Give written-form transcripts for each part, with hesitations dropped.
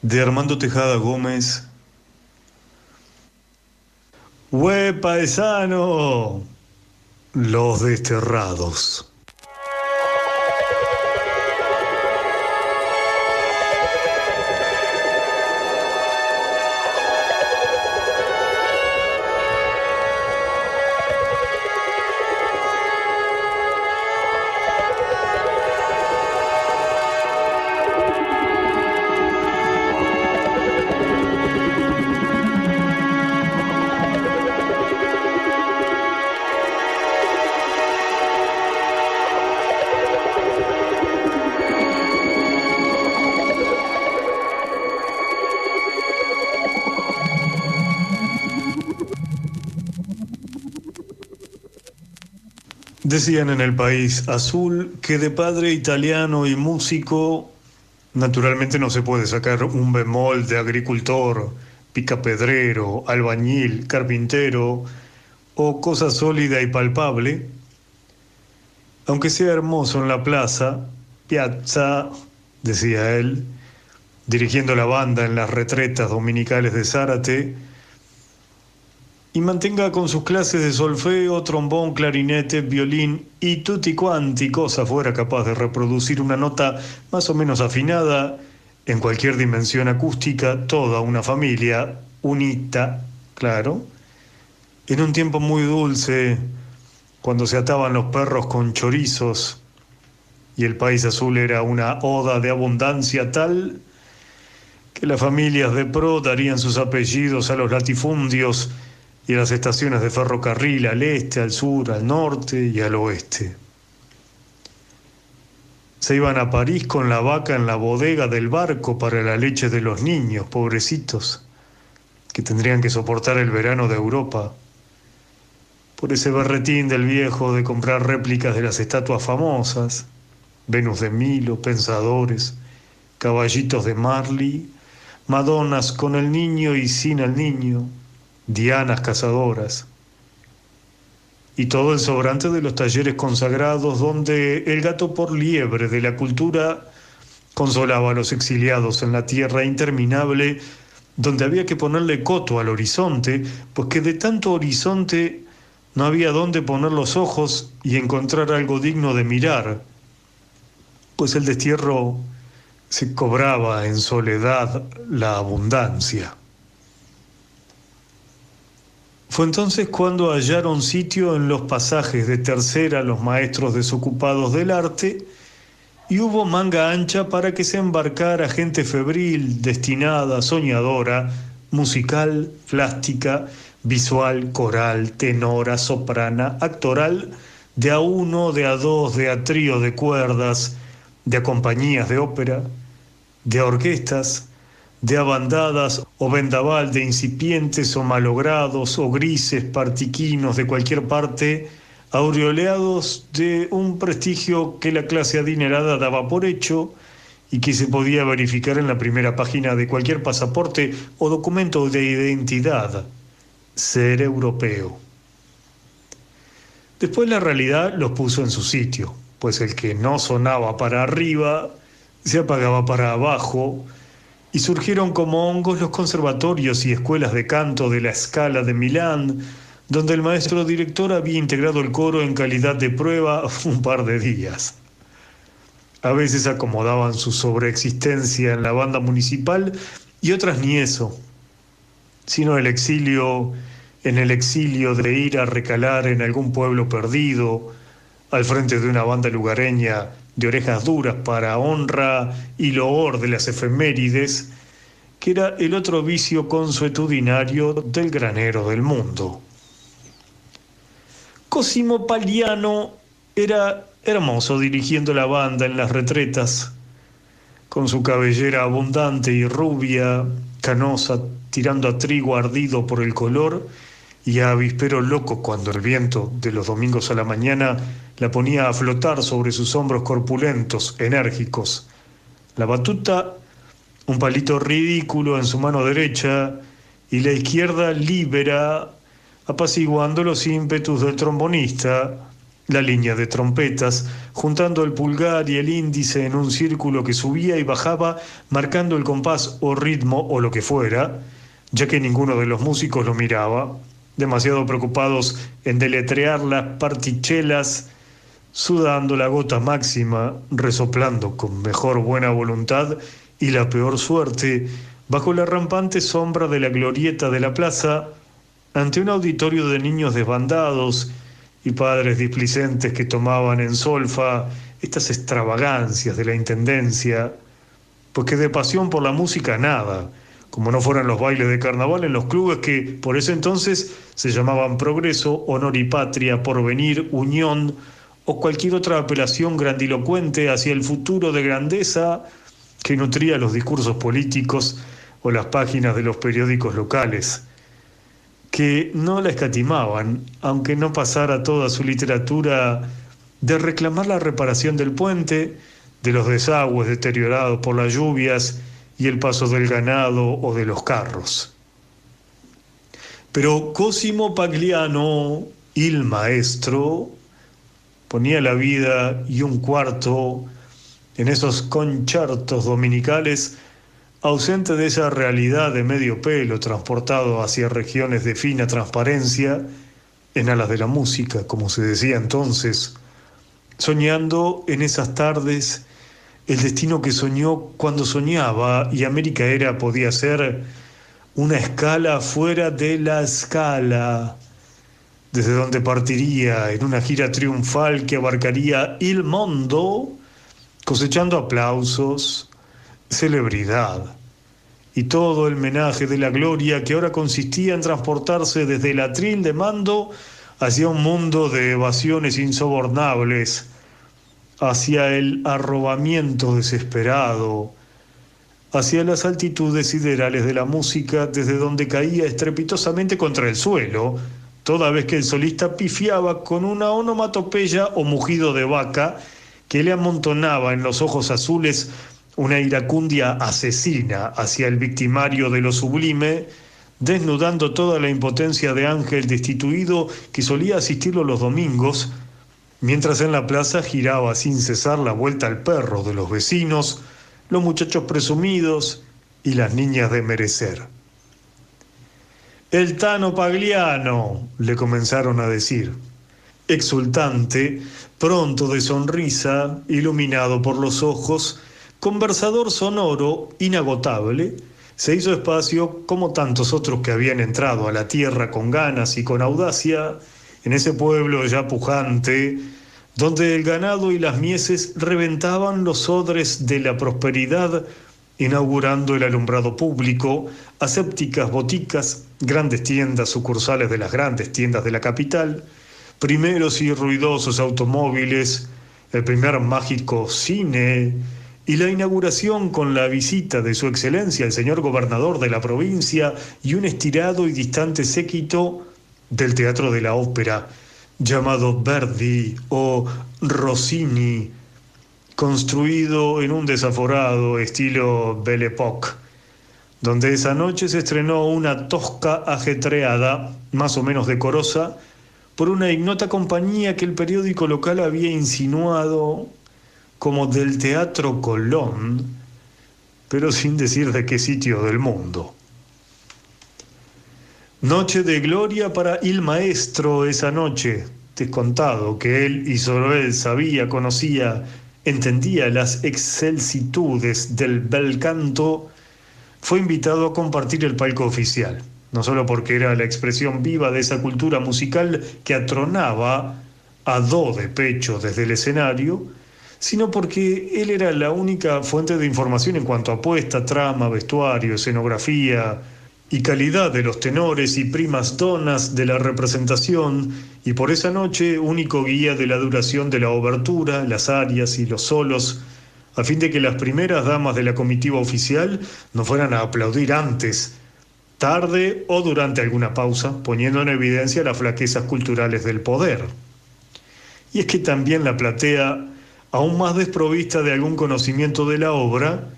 de Armando Tejada Gómez. ¡Hue paisano! Los desterrados. Decían en el país azul que de padre italiano y músico, naturalmente no se puede sacar un bemol de agricultor, picapedrero, albañil, carpintero o cosa sólida y palpable, aunque sea hermoso en la plaza, piazza, decía él, dirigiendo la banda en las retretas dominicales de Zárate, y mantenga con sus clases de solfeo, trombón, clarinete, violín y tutti quanti cosa fuera capaz de reproducir una nota más o menos afinada en cualquier dimensión acústica, toda una familia unita, claro, en un tiempo muy dulce, cuando se ataban los perros con chorizos y el país azul era una oda de abundancia tal que las familias de pro darían sus apellidos a los latifundios y a las estaciones de ferrocarril al este, al sur, al norte y al oeste. Se iban a París con la vaca en la bodega del barco para la leche de los niños, pobrecitos, que tendrían que soportar el verano de Europa, por ese berretín del viejo de comprar réplicas de las estatuas famosas, Venus de Milo, Pensadores, caballitos de Marley, Madonas con el niño y sin el niño, Dianas cazadoras, y todo el sobrante de los talleres consagrados donde el gato por liebre de la cultura consolaba a los exiliados en la tierra interminable, donde había que ponerle coto al horizonte, pues que de tanto horizonte no había dónde poner los ojos y encontrar algo digno de mirar, pues el destierro se cobraba en soledad la abundancia. Fue entonces cuando hallaron sitio en los pasajes de tercera los maestros desocupados del arte y hubo manga ancha para que se embarcara gente febril, destinada, soñadora, musical, plástica, visual, coral, tenora, soprana, actoral, de a uno, de a dos, de a trío de cuerdas, de a compañías de ópera, de a orquestas, de abandadas o vendaval de incipientes o malogrados o grises partiquinos de cualquier parte, aureoleados de un prestigio que la clase adinerada daba por hecho y que se podía verificar en la primera página de cualquier pasaporte o documento de identidad: ser europeo. Después la realidad los puso en su sitio, pues el que no sonaba para arriba se apagaba para abajo, y surgieron como hongos los conservatorios y escuelas de canto de la Scala de Milán, donde el maestro director había integrado el coro en calidad de prueba un par de días. A veces acomodaban su sobreexistencia en la banda municipal y otras ni eso, sino el exilio, en el exilio de ir a recalar en algún pueblo perdido, al frente de una banda lugareña de orejas duras para honra y loor de las efemérides, que era el otro vicio consuetudinario del granero del mundo. Cosimo Paliano era hermoso dirigiendo la banda en las retretas, con su cabellera abundante y rubia, canosa, tirando a trigo ardido por el color y a avispero loco cuando el viento de los domingos a la mañana la ponía a flotar sobre sus hombros corpulentos, enérgicos. La batuta, un palito ridículo en su mano derecha, y la izquierda libera, apaciguando los ímpetus del trombonista, la línea de trompetas, juntando el pulgar y el índice en un círculo que subía y bajaba, marcando el compás o ritmo o lo que fuera, ya que ninguno de los músicos lo miraba, demasiado preocupados en deletrear las partichelas, sudando la gota máxima, resoplando con mejor buena voluntad y la peor suerte, bajo la rampante sombra de la glorieta de la plaza, ante un auditorio de niños desbandados y padres displicentes que tomaban en solfa estas extravagancias de la intendencia, porque de pasión por la música nada, como no fueran los bailes de carnaval en los clubes que por ese entonces se llamaban Progreso, Honor y Patria, Porvenir, Unión o cualquier otra apelación grandilocuente hacia el futuro de grandeza que nutría los discursos políticos o las páginas de los periódicos locales, que no la escatimaban, aunque no pasara toda su literatura de reclamar la reparación del puente, de los desagües deteriorados por las lluvias y el paso del ganado o de los carros. Pero Cosimo Pagliano, il maestro, ponía la vida y un cuarto en esos conciertos dominicales, ausente de esa realidad de medio pelo transportado hacia regiones de fina transparencia, en alas de la música, como se decía entonces, soñando en esas tardes el destino que soñó cuando soñaba y América podía ser una escala fuera de la escala, desde donde partiría en una gira triunfal que abarcaría el mundo, cosechando aplausos, celebridad y todo el menaje de la gloria que ahora consistía en transportarse desde el atril de mando hacia un mundo de evasiones insobornables, hacia el arrobamiento desesperado, hacia las altitudes siderales de la música, desde donde caía estrepitosamente contra el suelo, toda vez que el solista pifiaba con una onomatopeya o mugido de vaca que le amontonaba en los ojos azules una iracundia asesina hacia el victimario de lo sublime, desnudando toda la impotencia de ángel destituido que solía asistirlo los domingos, mientras en la plaza giraba sin cesar la vuelta al perro de los vecinos, los muchachos presumidos y las niñas de merecer. «El Tano Pagliano», le comenzaron a decir. Exultante, pronto de sonrisa, iluminado por los ojos, conversador sonoro, inagotable, se hizo espacio, como tantos otros que habían entrado a la tierra con ganas y con audacia, en ese pueblo ya pujante, donde el ganado y las mieses reventaban los odres de la prosperidad, inaugurando el alumbrado público, asépticas boticas, grandes tiendas sucursales de las grandes tiendas de la capital, primeros y ruidosos automóviles, el primer mágico cine y la inauguración con la visita de su excelencia el señor gobernador de la provincia y un estirado y distante séquito del Teatro de la Ópera, llamado Verdi o Rossini, construido en un desaforado estilo Belle Époque, donde esa noche se estrenó una tosca ajetreada, más o menos decorosa, por una ignota compañía que el periódico local había insinuado como del Teatro Colón, pero sin decir de qué sitio del mundo. Noche de gloria para il maestro esa noche, descontado que él y solo él sabía, conocía, entendía las excelsitudes del bel canto, fue invitado a compartir el palco oficial, no solo porque era la expresión viva de esa cultura musical que atronaba a do de pecho desde el escenario, sino porque él era la única fuente de información en cuanto a puesta, trama, vestuario, escenografía y calidad de los tenores y primas donas de la representación, y por esa noche único guía de la duración de la obertura, las arias y los solos, a fin de que las primeras damas de la comitiva oficial no fueran a aplaudir antes, tarde o durante alguna pausa, poniendo en evidencia las flaquezas culturales del poder. Y es que también la platea, aún más desprovista de algún conocimiento de la obra,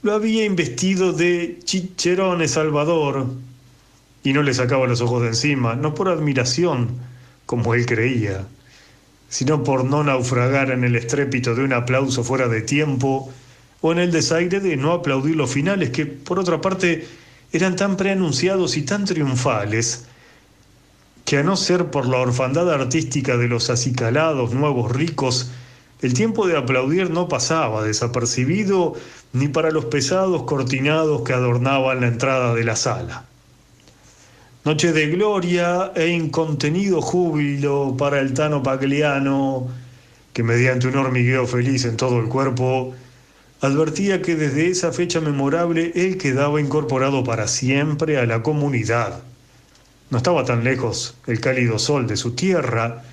lo había investido de Cicerone Salvador y no le sacaba los ojos de encima, no por admiración, como él creía, sino por no naufragar en el estrépito de un aplauso fuera de tiempo o en el desaire de no aplaudir los finales, que por otra parte eran tan preanunciados y tan triunfales, que a no ser por la orfandad artística de los acicalados nuevos ricos, el tiempo de aplaudir no pasaba desapercibido ni para los pesados cortinados que adornaban la entrada de la sala. Noche de gloria e incontenido júbilo para el Tano Pagliano, que mediante un hormigueo feliz en todo el cuerpo, advertía que desde esa fecha memorable él quedaba incorporado para siempre a la comunidad. No estaba tan lejos el cálido sol de su tierra,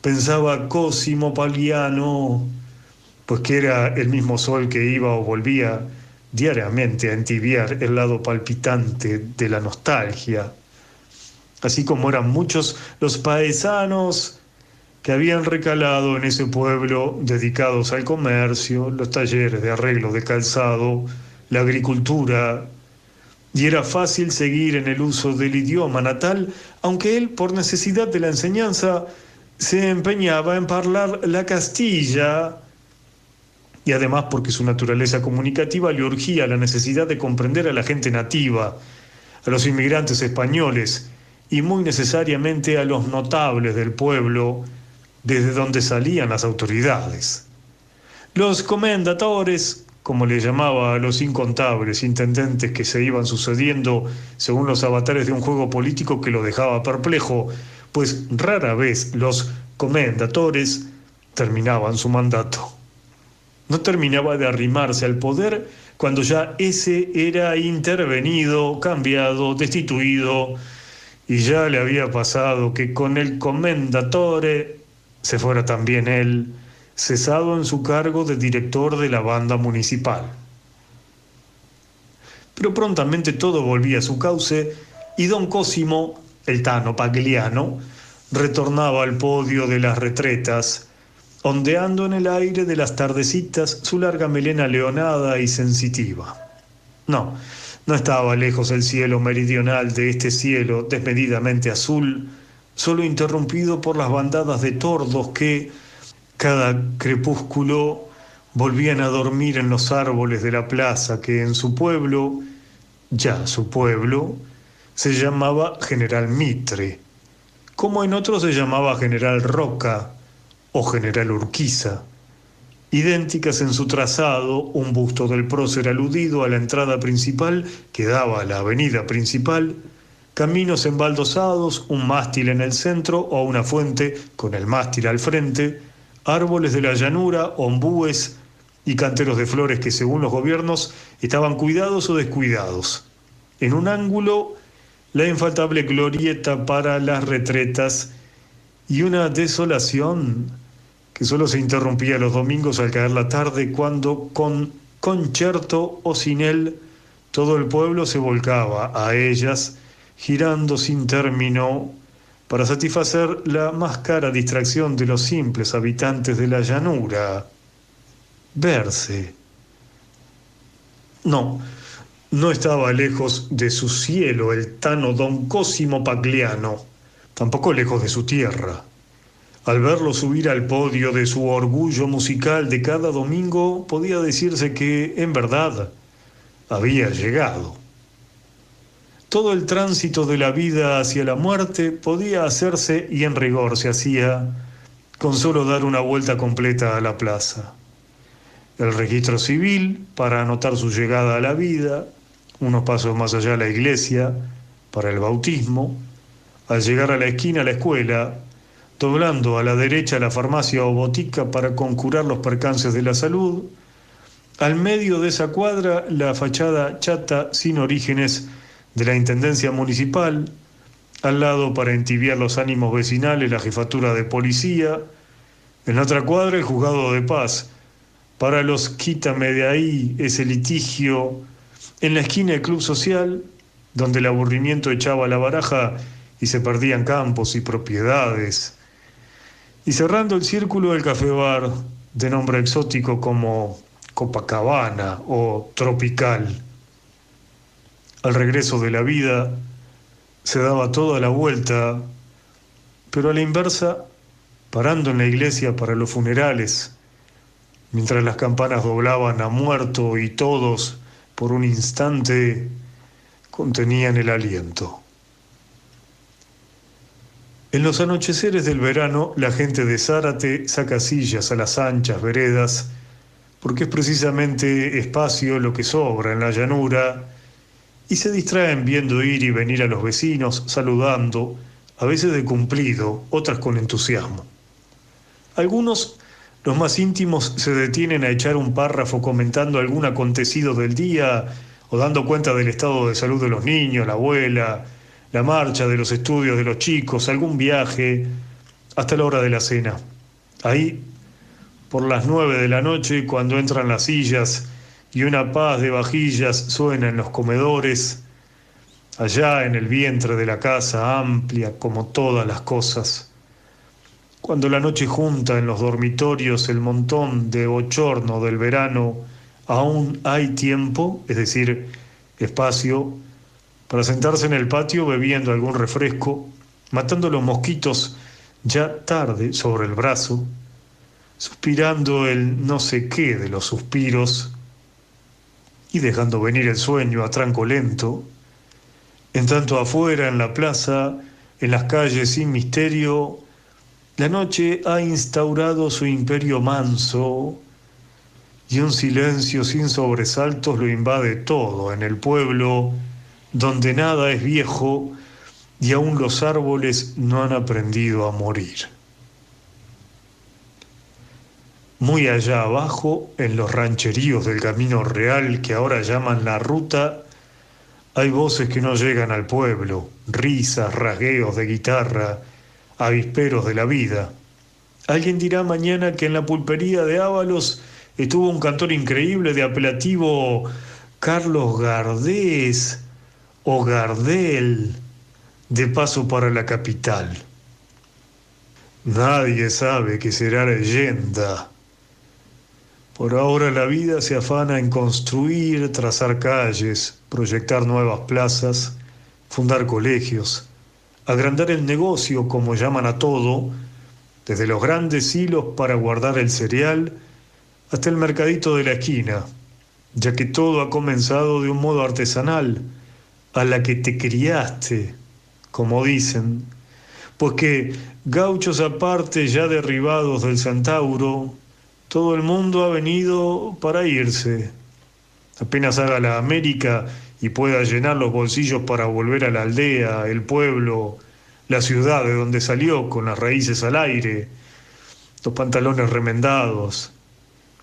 pensaba Cosimo Pagliano, pues que era el mismo sol que iba o volvía diariamente a entibiar el lado palpitante de la nostalgia. Así como eran muchos los paesanos que habían recalado en ese pueblo dedicados al comercio, los talleres de arreglo de calzado, la agricultura, y era fácil seguir en el uso del idioma natal, aunque él, por necesidad de la enseñanza, se empeñaba en hablar la castilla, y además porque su naturaleza comunicativa le urgía la necesidad de comprender a la gente nativa, a los inmigrantes españoles, y muy necesariamente a los notables del pueblo desde donde salían las autoridades. Los comendatores, como le llamaba a los incontables intendentes que se iban sucediendo según los avatares de un juego político que lo dejaba perplejo, pues rara vez los comendatores terminaban su mandato. No terminaba de arrimarse al poder cuando ya ese era intervenido, cambiado, destituido, y ya le había pasado que con el commendatore se fuera también él, cesado en su cargo de director de la banda municipal. Pero prontamente todo volvía a su cauce y don Cosimo, el Tano Pagliano, retornaba al podio de las retretas, ondeando en el aire de las tardecitas su larga melena leonada y sensitiva. No estaba lejos el cielo meridional de este cielo desmedidamente azul, solo interrumpido por las bandadas de tordos que, cada crepúsculo, volvían a dormir en los árboles de la plaza que en su pueblo, ya su pueblo, se llamaba General Mitre, como en otros se llamaba General Roca o General Urquiza. Idénticas en su trazado, un busto del prócer aludido a la entrada principal que daba a la avenida principal, caminos embaldosados, un mástil en el centro o una fuente con el mástil al frente, árboles de la llanura, ombúes y canteros de flores que según los gobiernos estaban cuidados o descuidados. En un ángulo, la infaltable glorieta para las retretas y una desolación que solo se interrumpía los domingos al caer la tarde cuando, con concierto o sin él, todo el pueblo se volcaba a ellas, girando sin término para satisfacer la más cara distracción de los simples habitantes de la llanura: verse. No estaba lejos de su cielo el Tano don Cosimo Pagliano, tampoco lejos de su tierra. Al verlo subir al podio de su orgullo musical de cada domingo, podía decirse que, en verdad, había llegado. Todo el tránsito de la vida hacia la muerte podía hacerse, y en rigor se hacía, con solo dar una vuelta completa a la plaza. El registro civil, para anotar su llegada a la vida, unos pasos más allá la iglesia, para el bautismo, al llegar a la esquina la escuela, doblando a la derecha la farmacia o botica para concurar los percances de la salud, al medio de esa cuadra la fachada chata sin orígenes de la Intendencia Municipal, al lado para entibiar los ánimos vecinales la jefatura de policía, en la otra cuadra el juzgado de paz, para los quítame de ahí ese litigio, en la esquina el club social, donde el aburrimiento echaba la baraja y se perdían campos y propiedades, y cerrando el círculo el café bar, de nombre exótico como Copacabana o Tropical. Al regreso de la vida se daba toda la vuelta, pero a la inversa, parando en la iglesia para los funerales, mientras las campanas doblaban a muerto y todos, por un instante, contenían el aliento. En los anocheceres del verano, la gente de Zárate saca sillas a las anchas veredas, porque es precisamente espacio lo que sobra en la llanura, y se distraen viendo ir y venir a los vecinos, saludando, a veces de cumplido, otras con entusiasmo. Algunos, los más íntimos, se detienen a echar un párrafo comentando algún acontecido del día o dando cuenta del estado de salud de los niños, la abuela, la marcha de los estudios de los chicos, algún viaje, hasta la hora de la cena. Ahí, por las 9 de la noche, cuando entran las sillas y una paz de vajillas suena en los comedores, allá en el vientre de la casa, amplia como todas las cosas, cuando la noche junta en los dormitorios el montón de bochorno del verano, aún hay tiempo, es decir, espacio, para sentarse en el patio bebiendo algún refresco, matando los mosquitos ya tarde sobre el brazo, suspirando el no sé qué de los suspiros y dejando venir el sueño a tranco lento. En tanto afuera, en la plaza, en las calles sin misterio, la noche ha instaurado su imperio manso y un silencio sin sobresaltos lo invade todo en el pueblo, donde nada es viejo y aún los árboles no han aprendido a morir. Muy allá abajo, en los rancheríos del Camino Real que ahora llaman La Ruta, hay voces que no llegan al pueblo, risas, rasgueos de guitarra, avisperos de la vida. Alguien dirá mañana que en la pulpería de Ábalos estuvo un cantor increíble de apelativo Carlos Gardés o Gardel, de paso para la capital. Nadie sabe qué será leyenda. Por ahora la vida se afana en construir, trazar calles, proyectar nuevas plazas, fundar colegios, agrandar el negocio, como llaman a todo, desde los grandes hilos para guardar el cereal hasta el mercadito de la esquina, ya que todo ha comenzado de un modo artesanal, a la que te criaste, como dicen, pues que, gauchos aparte ya derribados del Centauro, todo el mundo ha venido para irse. Apenas haga la América y pueda llenar los bolsillos para volver a la aldea, el pueblo, la ciudad de donde salió con las raíces al aire, los pantalones remendados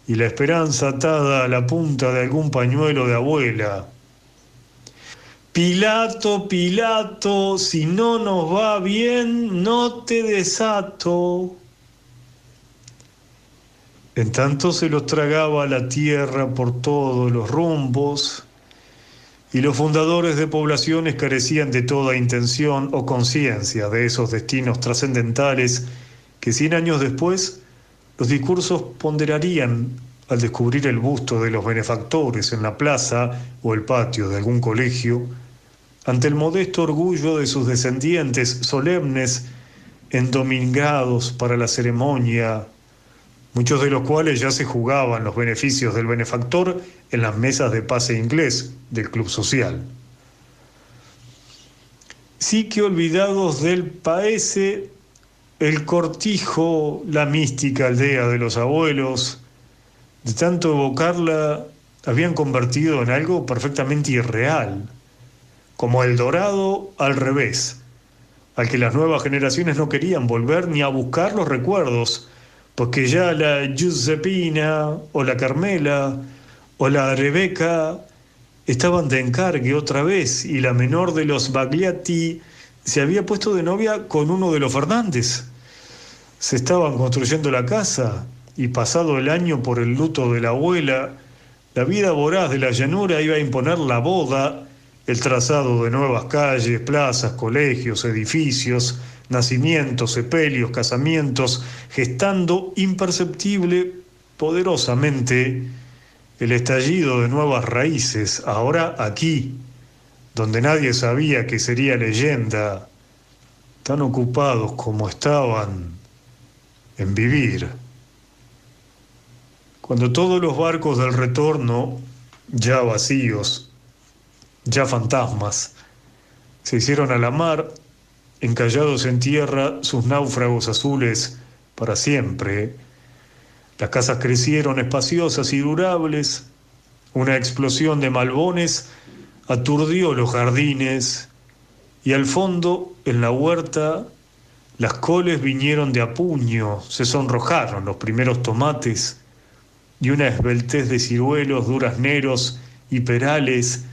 y la esperanza atada a la punta de algún pañuelo de abuela. Pilato, Pilato, si no nos va bien, no te desato. En tanto se los tragaba la tierra por todos los rumbos, y los fundadores de poblaciones carecían de toda intención o conciencia de esos destinos trascendentales que 100 años después los discursos ponderarían al descubrir el busto de los benefactores en la plaza o el patio de algún colegio, ante el modesto orgullo de sus descendientes solemnes, endomingados para la ceremonia, muchos de los cuales ya se jugaban los beneficios del benefactor en las mesas de pase inglés del club social. Sí que olvidados del paese, el cortijo, la mística aldea de los abuelos, de tanto evocarla, habían convertido en algo perfectamente irreal, como El Dorado al revés, al que las nuevas generaciones no querían volver ni a buscar los recuerdos, porque ya la Giuseppina o la Carmela o la Rebeca estaban de encargue otra vez y la menor de los Bagliati se había puesto de novia con uno de los Fernández. Se estaban construyendo la casa y pasado el año por el luto de la abuela, la vida voraz de la llanura iba a imponer la boda, el trazado de nuevas calles, plazas, colegios, edificios, nacimientos, sepelios, casamientos, gestando imperceptible, poderosamente, el estallido de nuevas raíces, ahora aquí, donde nadie sabía que sería leyenda, tan ocupados como estaban en vivir. Cuando todos los barcos del retorno, ya vacíos, ya fantasmas, se hicieron a la mar, encallados en tierra sus náufragos azules para siempre. Las casas crecieron espaciosas y durables, una explosión de malbones aturdió los jardines y al fondo, en la huerta, las coles vinieron de a puño, se sonrojaron los primeros tomates y una esbeltez de ciruelos, durazneros y perales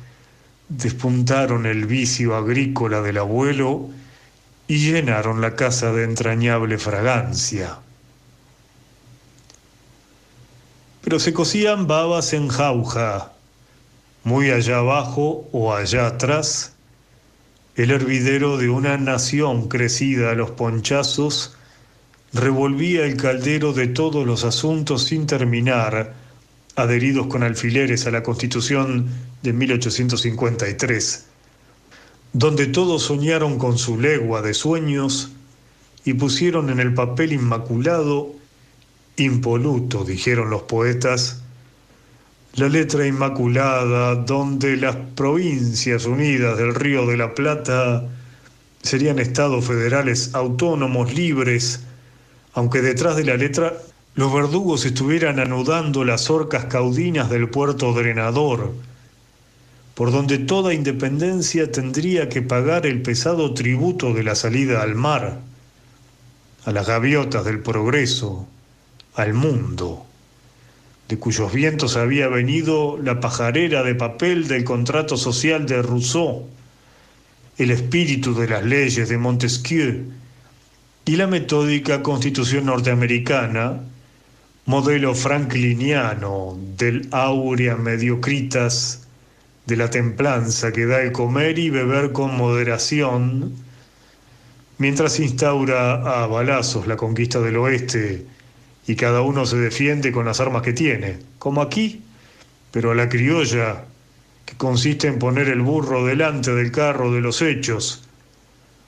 despuntaron el vicio agrícola del abuelo y llenaron la casa de entrañable fragancia. Pero se cocían babas en jauja, muy allá abajo o allá atrás, el hervidero de una nación crecida a los ponchazos revolvía el caldero de todos los asuntos sin terminar, adheridos con alfileres a la Constitución de 1853, donde todos soñaron con su legua de sueños y pusieron en el papel inmaculado, impoluto, dijeron los poetas, la letra inmaculada donde las provincias unidas del Río de la Plata serían estados federales autónomos, libres, aunque detrás de la letra los verdugos estuvieran anudando las orcas caudinas del puerto drenador, por donde toda independencia tendría que pagar el pesado tributo de la salida al mar, a las gaviotas del progreso, al mundo, de cuyos vientos había venido la pajarera de papel del contrato social de Rousseau, el espíritu de las leyes de Montesquieu y la metódica Constitución norteamericana, modelo frankliniano del aurea mediocritas, de la templanza que da el comer y beber con moderación, mientras instaura a balazos la conquista del oeste y cada uno se defiende con las armas que tiene, como aquí, pero a la criolla, que consiste en poner el burro delante del carro de los hechos,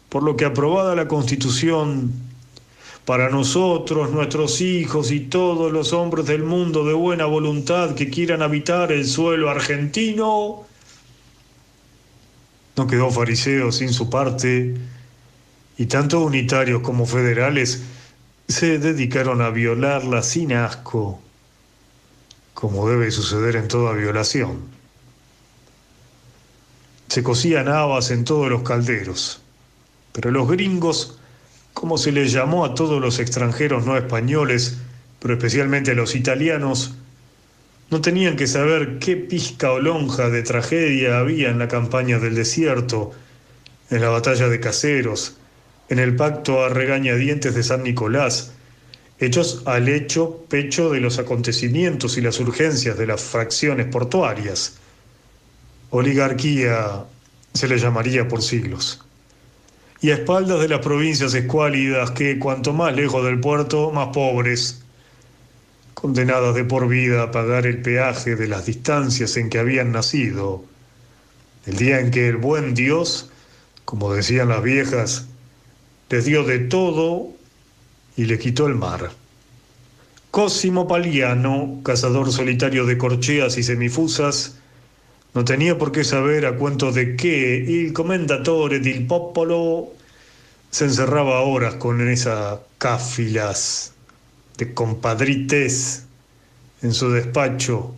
por lo que aprobada la Constitución, para nosotros, nuestros hijos y todos los hombres del mundo de buena voluntad que quieran habitar el suelo argentino, no quedó fariseo sin su parte, y tanto unitarios como federales se dedicaron a violarla sin asco, como debe suceder en toda violación. Se cocían habas en todos los calderos, pero los gringos, como se les llamó a todos los extranjeros no españoles, pero especialmente a los italianos, no tenían que saber qué pizca o lonja de tragedia había en la campaña del desierto, en la batalla de Caseros, en el pacto a regañadientes de San Nicolás, hechos al hecho pecho de los acontecimientos y las urgencias de las fracciones portuarias. Oligarquía se le llamaría por siglos. Y a espaldas de las provincias escuálidas que, cuanto más lejos del puerto, más pobres, condenadas de por vida a pagar el peaje de las distancias en que habían nacido, el día en que el buen Dios, como decían las viejas, les dio de todo y le quitó el mar. Cosimo Paliano, cazador solitario de corcheas y semifusas, no tenía por qué saber a cuento de qué il commendatore del popolo se encerraba horas con esas cáfilas de compadrites en su despacho,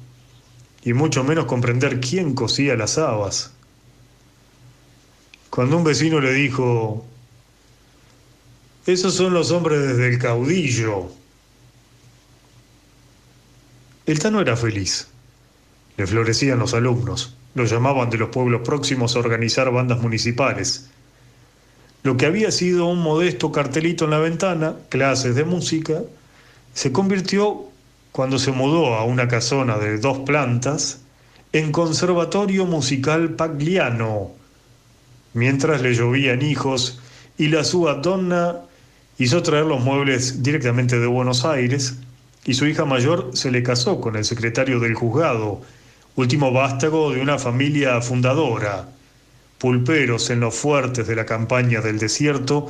y mucho menos comprender quién cosía las habas. Cuando un vecino le dijo: esos son los hombres del caudillo, el Tano era feliz. Le florecían los alumnos, los llamaban de los pueblos próximos a organizar bandas municipales. Lo que había sido un modesto cartelito en la ventana, clases de música, se convirtió, cuando se mudó a una casona de 2 plantas, en Conservatorio Musical Pagliano, mientras le llovían hijos y la sua donna hizo traer los muebles directamente de Buenos Aires, y su hija mayor se le casó con el secretario del juzgado, último vástago de una familia fundadora, pulperos en los fuertes de la campaña del desierto,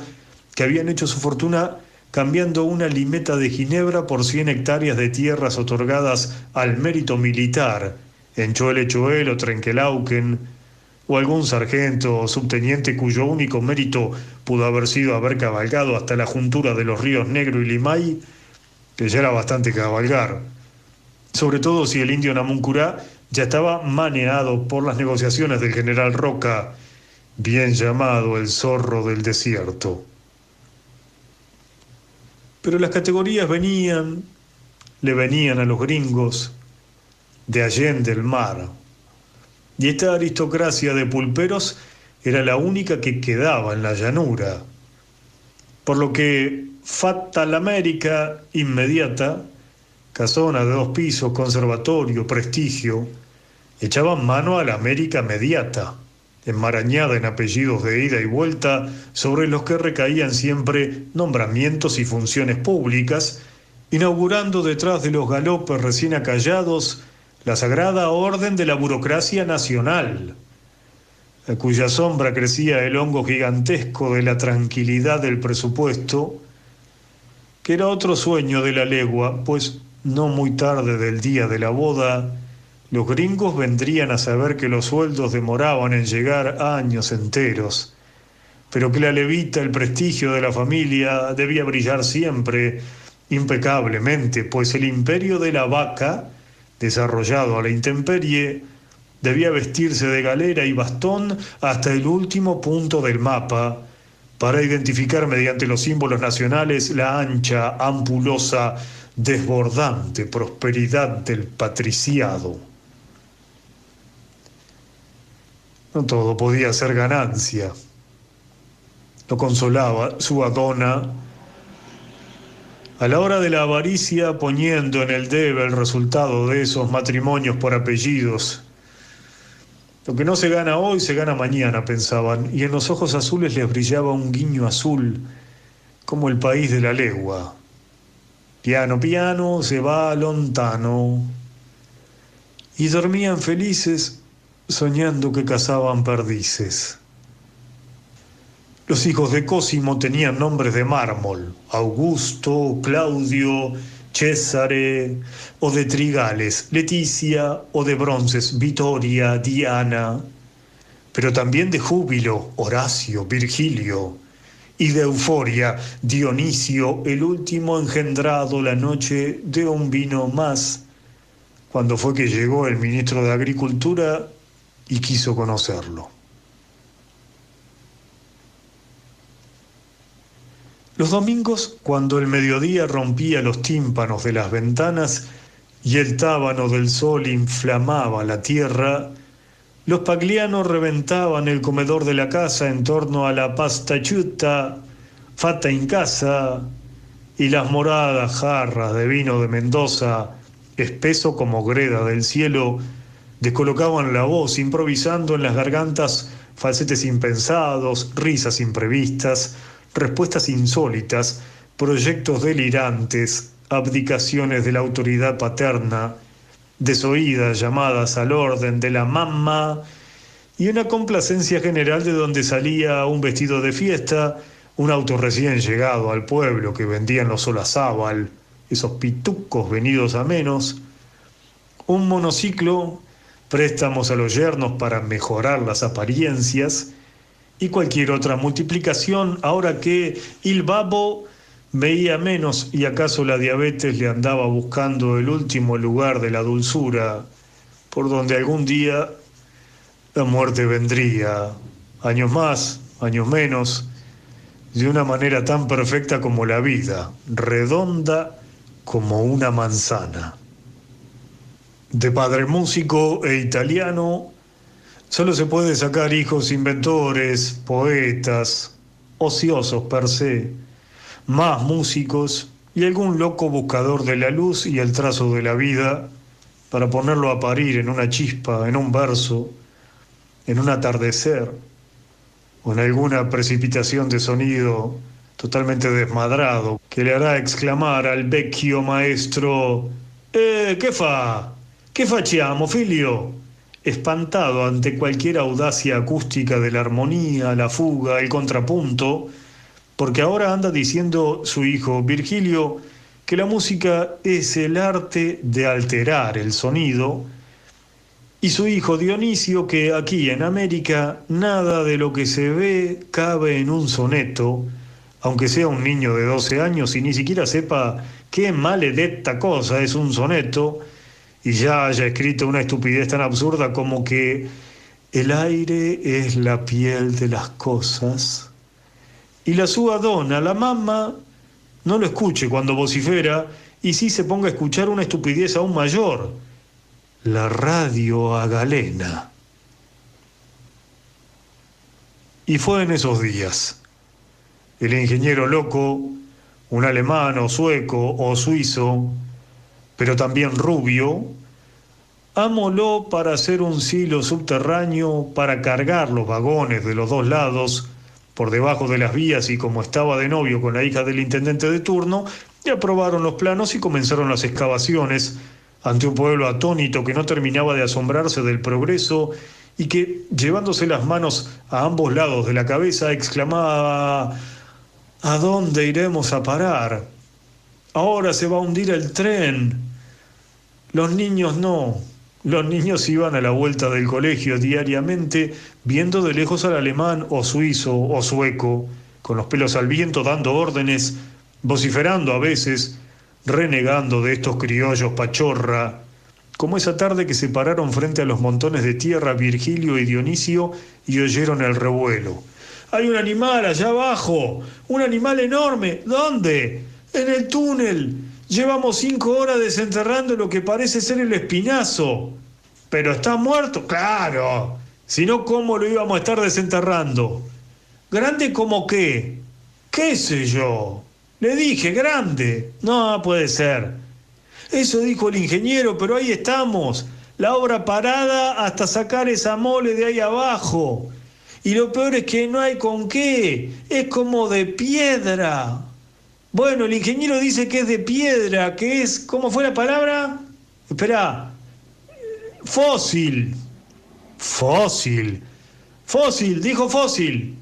que habían hecho su fortuna cambiando una limeta de Ginebra por 100 hectáreas de tierras otorgadas al mérito militar en Choele Choel o Trenquelauquen, o algún sargento o subteniente cuyo único mérito pudo haber sido haber cabalgado hasta la juntura de los ríos Negro y Limay, que ya era bastante cabalgar, sobre todo si el indio Namuncurá ya estaba maneado por las negociaciones del general Roca, bien llamado el zorro del desierto. Pero las categorías le venían a los gringos de allende el mar. Y esta aristocracia de pulperos era la única que quedaba en la llanura. Por lo que Fatal América inmediata, casona de 2 pisos, conservatorio, prestigio, echaban mano a la América mediata, enmarañada en apellidos de ida y vuelta, sobre los que recaían siempre nombramientos y funciones públicas, inaugurando detrás de los galopes recién acallados la sagrada orden de la burocracia nacional, a cuya sombra crecía el hongo gigantesco de la tranquilidad del presupuesto, que era otro sueño de la legua, pues no muy tarde del día de la boda, los gringos vendrían a saber que los sueldos demoraban en llegar años enteros, pero que la levita, el prestigio de la familia, debía brillar siempre, impecablemente, pues el imperio de la vaca, desarrollado a la intemperie, debía vestirse de galera y bastón hasta el último punto del mapa, para identificar mediante los símbolos nacionales la ancha, ampulosa, desbordante prosperidad del patriciado. No todo podía ser ganancia. Lo consolaba su Adona, a la hora de la avaricia, poniendo en el debe el resultado de esos matrimonios por apellidos. Lo que no se gana hoy se gana mañana, pensaban, y en los ojos azules les brillaba un guiño azul, como el país de la legua. Piano, piano, se va lontano. Y dormían felices, soñando que cazaban perdices. Los hijos de Cosimo tenían nombres de mármol: Augusto, Claudio, Césare, o de trigales, Leticia, o de bronces, Vittoria, Diana, pero también de júbilo, Horacio, Virgilio, y de euforia, Dionisio, el último engendrado la noche de un vino más, cuando fue que llegó el ministro de Agricultura y quiso conocerlo. Los domingos, cuando el mediodía rompía los tímpanos de las ventanas y el tábano del sol inflamaba la tierra, los paglianos reventaban el comedor de la casa en torno a la pasta chuta, fata in casa, y las moradas jarras de vino de Mendoza, espeso como greda del cielo, descolocaban la voz, improvisando en las gargantas falsetes impensados, risas imprevistas, respuestas insólitas, proyectos delirantes, abdicaciones de la autoridad paterna, desoídas llamadas al orden de la mamá, y una complacencia general de donde salía un vestido de fiesta, un auto recién llegado al pueblo que vendían los Olazábal, esos pitucos venidos a menos, un monociclo, préstamos a los yernos para mejorar las apariencias, y cualquier otra multiplicación, ahora que el babo veía menos y acaso la diabetes le andaba buscando el último lugar de la dulzura, por donde algún día la muerte vendría, años más, años menos, de una manera tan perfecta como la vida, redonda como una manzana. De padre músico e italiano, solo se puede sacar hijos inventores, poetas, ociosos per se, más músicos y algún loco buscador de la luz y el trazo de la vida para ponerlo a parir en una chispa, en un verso, en un atardecer o en alguna precipitación de sonido totalmente desmadrado que le hará exclamar al vecchio maestro: che fa? Che facciamo, figlio?», espantado ante cualquier audacia acústica de la armonía, la fuga, el contrapunto, porque ahora anda diciendo su hijo Virgilio que la música es el arte de alterar el sonido, y su hijo Dionisio que aquí en América nada de lo que se ve cabe en un soneto, aunque sea un niño de 12 años y ni siquiera sepa qué maledetta cosa es un soneto, y ya haya escrito una estupidez tan absurda como que el aire es la piel de las cosas, y la sua dona, la mamá, no lo escuche cuando vocifera, y sí se ponga a escuchar una estupidez aún mayor, la radio a galena. Y fue en esos días. El ingeniero loco, un alemán o sueco o suizo, pero también rubio, amoló para hacer un silo subterráneo para cargar los vagones de los dos lados por debajo de las vías, y como estaba de novio con la hija del intendente de turno, y aprobaron los planos y comenzaron las excavaciones ante un pueblo atónito que no terminaba de asombrarse del progreso y que, llevándose las manos a ambos lados de la cabeza, exclamaba: ¿a dónde iremos a parar? Ahora se va a hundir el tren. Los niños no. Los niños iban a la vuelta del colegio diariamente, viendo de lejos al alemán o suizo o sueco, con los pelos al viento, dando órdenes, vociferando a veces, renegando de estos criollos pachorra, como esa tarde que se pararon frente a los montones de tierra Virgilio y Dionisio y oyeron el revuelo. «Hay un animal allá abajo, un animal enorme. ¿Dónde? En el túnel. Llevamos 5 horas desenterrando lo que parece ser el espinazo». «¿Pero está muerto?» «Claro. Si no, ¿cómo lo íbamos a estar desenterrando?» «¿Grande como qué?» «¿Qué sé yo? Le dije, grande». «No puede ser». «Eso dijo el ingeniero, pero ahí estamos. La obra parada hasta sacar esa mole de ahí abajo. Y lo peor es que no hay con qué. Es como de piedra». «Bueno, el ingeniero dice que es de piedra, que es... ¿Cómo fue la palabra? Espera. Fósil». «Fósil. Fósil, dijo fósil».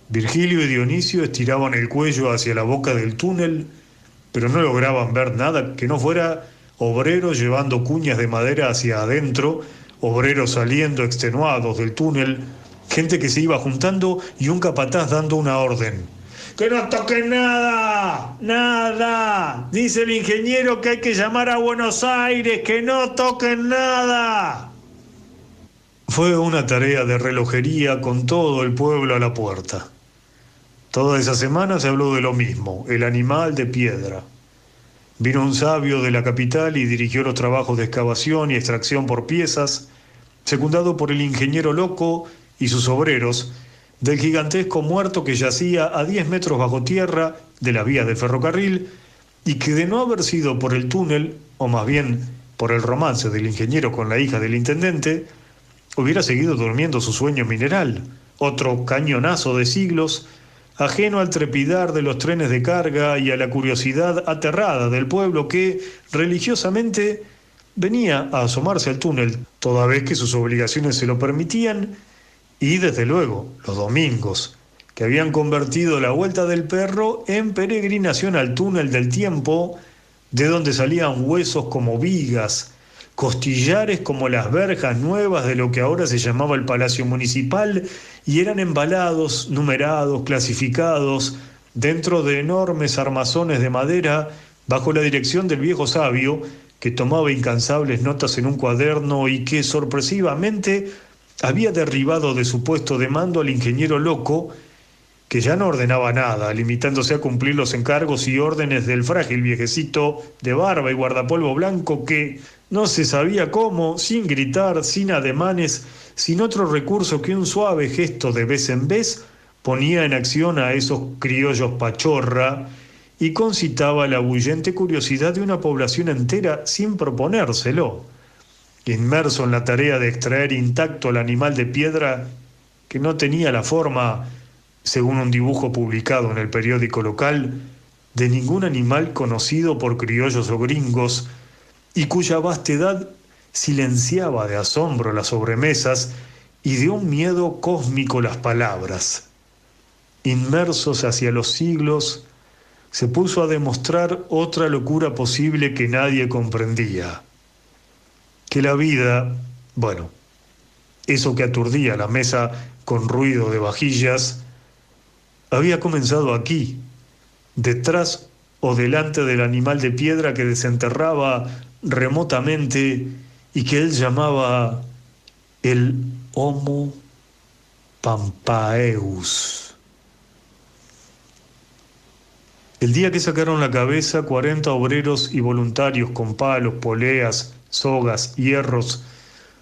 Virgilio y Dionisio estiraban el cuello hacia la boca del túnel, pero no lograban ver nada que no fuera obreros llevando cuñas de madera hacia adentro, obreros saliendo extenuados del túnel, gente que se iba juntando y un capataz dando una orden. «¡Que no toquen nada! ¡Nada! Dice el ingeniero que hay que llamar a Buenos Aires, que no toquen nada». Fue una tarea de relojería con todo el pueblo a la puerta. Toda esa semana se habló de lo mismo, el animal de piedra. Vino un sabio de la capital y dirigió los trabajos de excavación y extracción por piezas, secundado por el ingeniero loco y sus obreros, del gigantesco muerto que yacía a 10 metros bajo tierra de la vía del ferrocarril, y que, de no haber sido por el túnel, o más bien por el romance del ingeniero con la hija del intendente, hubiera seguido durmiendo su sueño mineral, otro cañonazo de siglos, ajeno al trepidar de los trenes de carga y a la curiosidad aterrada del pueblo que, religiosamente, venía a asomarse al túnel, toda vez que sus obligaciones se lo permitían, y desde luego los domingos, que habían convertido la vuelta del perro en peregrinación al túnel del tiempo, de donde salían huesos como vigas, costillares como las verjas nuevas de lo que ahora se llamaba el Palacio Municipal, y eran embalados, numerados, clasificados, dentro de enormes armazones de madera, bajo la dirección del viejo sabio, que tomaba incansables notas en un cuaderno y que, sorpresivamente, había derribado de su puesto de mando al ingeniero loco, que ya no ordenaba nada, limitándose a cumplir los encargos y órdenes del frágil viejecito de barba y guardapolvo blanco que, no se sabía cómo, sin gritar, sin ademanes, sin otro recurso que un suave gesto de vez en vez, ponía en acción a esos criollos pachorra y concitaba la bullente curiosidad de una población entera sin proponérselo. Inmerso en la tarea de extraer intacto al animal de piedra, que no tenía la forma, según un dibujo publicado en el periódico local, de ningún animal conocido por criollos o gringos, y cuya vastedad silenciaba de asombro las sobremesas y de un miedo cósmico las palabras. inmersos hacia los siglos, se puso a demostrar otra locura posible que nadie comprendía, que la vida, bueno, eso que aturdía la mesa con ruido de vajillas, había comenzado aquí, detrás o delante del animal de piedra que desenterraba remotamente y que él llamaba el Homo Pampaeus. El día que sacaron la cabeza, 40 obreros y voluntarios con palos, poleas, sogas, hierros,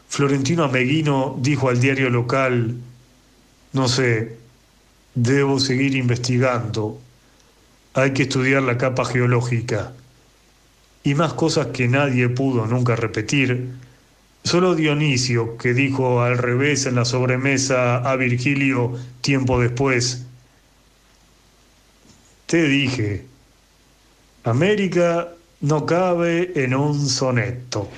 Florentino Ameguino dijo al diario local: no sé, debo seguir investigando, hay que estudiar la capa geológica. Y más cosas que nadie pudo nunca repetir. Solo Dionisio, que dijo al revés en la sobremesa a Virgilio tiempo después: te dije, América no cabe en un soneto.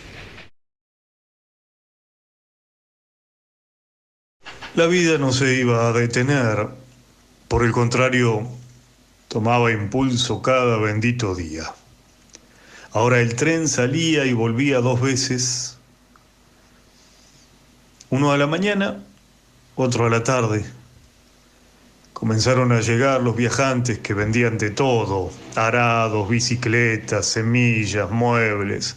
La vida no se iba a detener, por el contrario, tomaba impulso cada bendito día. Ahora el tren salía y volvía 2 veces, uno a la mañana, otro a la tarde. Comenzaron a llegar los viajantes que vendían de todo: arados, bicicletas, semillas, muebles,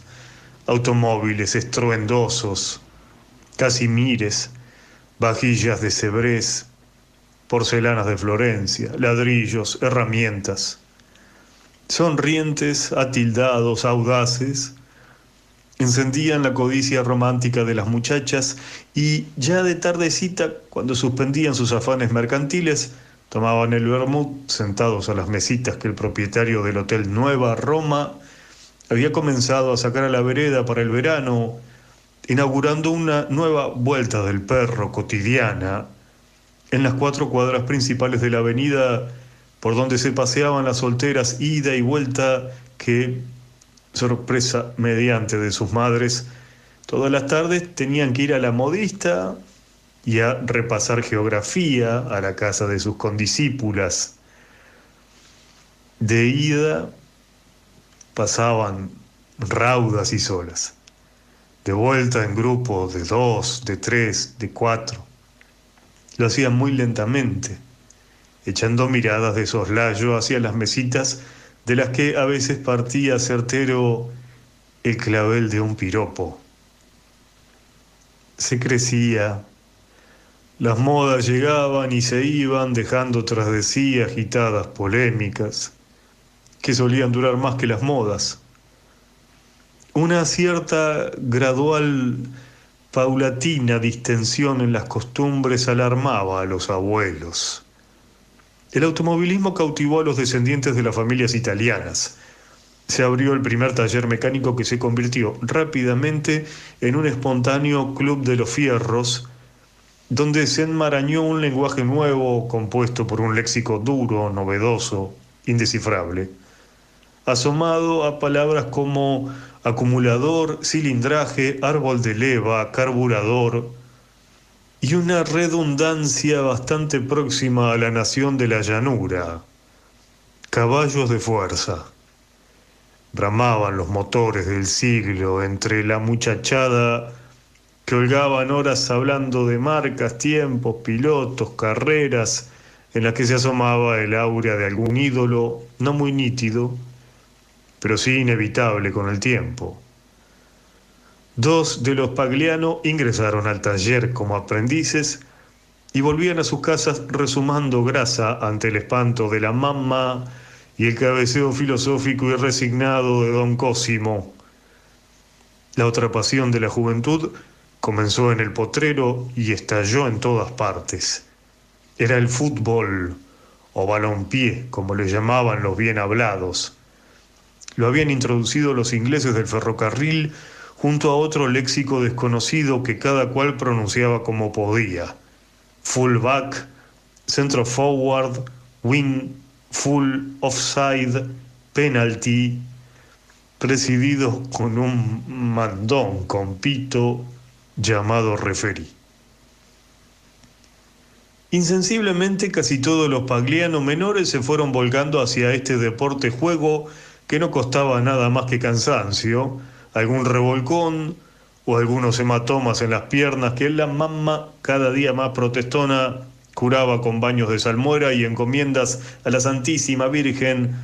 automóviles estruendosos, casimires, vajillas de Cebrés, porcelanas de Florencia, ladrillos, herramientas. Sonrientes, atildados, audaces, encendían la codicia romántica de las muchachas y ya de tardecita, cuando suspendían sus afanes mercantiles, tomaban el vermut sentados a las mesitas que el propietario del Hotel Nueva Roma había comenzado a sacar a la vereda para el verano, inaugurando una nueva vuelta del perro cotidiana en las 4 cuadras principales de la avenida por donde se paseaban las solteras ida y vuelta que, sorpresa mediante de sus madres, todas las tardes tenían que ir a la modista y a repasar geografía a la casa de sus condiscípulas. De ida pasaban raudas y solas, de vuelta en grupo de 2, de 3, de 4. Lo hacían muy lentamente, echando miradas de soslayo hacia las mesitas de las que a veces partía certero el clavel de un piropo. Se crecía, las modas llegaban y se iban dejando tras de sí agitadas polémicas que solían durar más que las modas. Una cierta gradual, paulatina distensión en las costumbres alarmaba a los abuelos. El automovilismo cautivó a los descendientes de las familias italianas. Se abrió el primer taller mecánico que se convirtió rápidamente en un espontáneo club de los fierros, donde se enmarañó un lenguaje nuevo compuesto por un léxico duro, novedoso, indescifrable, asomado a palabras como acumulador, cilindraje, árbol de leva, carburador, y una redundancia bastante próxima a la nación de la llanura: caballos de fuerza. Bramaban los motores del siglo entre la muchachada que holgaban horas hablando de marcas, tiempos, pilotos, carreras, en las que se asomaba el aura de algún ídolo, no muy nítido, pero sí inevitable con el tiempo. 2 de los Pagliano ingresaron al taller como aprendices y volvían a sus casas resumando grasa ante el espanto de la mamá y el cabeceo filosófico y resignado de don Cosimo. La otra pasión de la juventud comenzó en el potrero y estalló en todas partes. Era el fútbol, o balompié, como le llamaban los bien hablados. Lo habían introducido los ingleses del ferrocarril junto a otro léxico desconocido que cada cual pronunciaba como podía: fullback, centro forward, wing, full, offside, penalty, presididos con un mandón con pito llamado referí. Insensiblemente casi todos los paglianos menores se fueron volcando hacia este deporte juego que no costaba nada más que cansancio, algún revolcón o algunos hematomas en las piernas que la mamá, cada día más protestona, curaba con baños de salmuera y encomiendas a la Santísima Virgen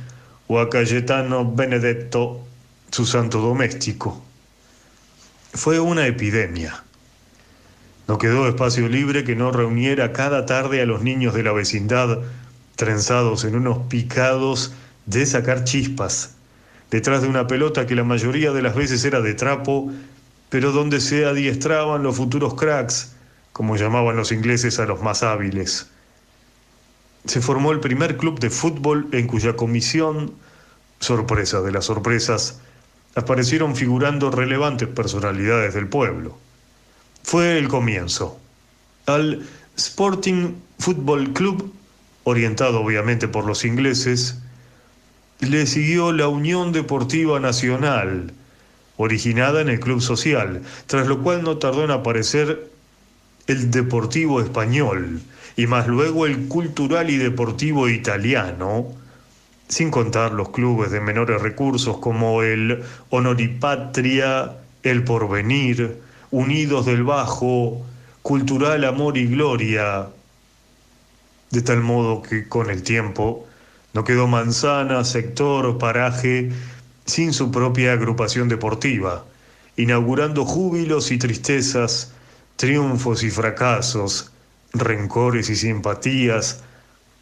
o a Cayetano Benedetto, su santo doméstico. Fue una epidemia. No quedó espacio libre que no reuniera cada tarde a los niños de la vecindad, trenzados en unos picados de sacar chispas, detrás de una pelota que la mayoría de las veces era de trapo, pero donde se adiestraban los futuros cracks, como llamaban los ingleses a los más hábiles. Se formó el primer club de fútbol en cuya comisión, sorpresa de las sorpresas, aparecieron figurando relevantes personalidades del pueblo. Fue el comienzo. Al Sporting Football Club, orientado obviamente por los ingleses, le siguió la Unión Deportiva Nacional, originada en el Club Social, tras lo cual no tardó en aparecer el Deportivo Español, y más luego el Cultural y Deportivo Italiano, sin contar los clubes de menores recursos como el Honor y Patria, el Porvenir, Unidos del Bajo, Cultural Amor y Gloria, de tal modo que con el tiempo no quedó manzana, sector, paraje, sin su propia agrupación deportiva, inaugurando júbilos y tristezas, triunfos y fracasos, rencores y simpatías,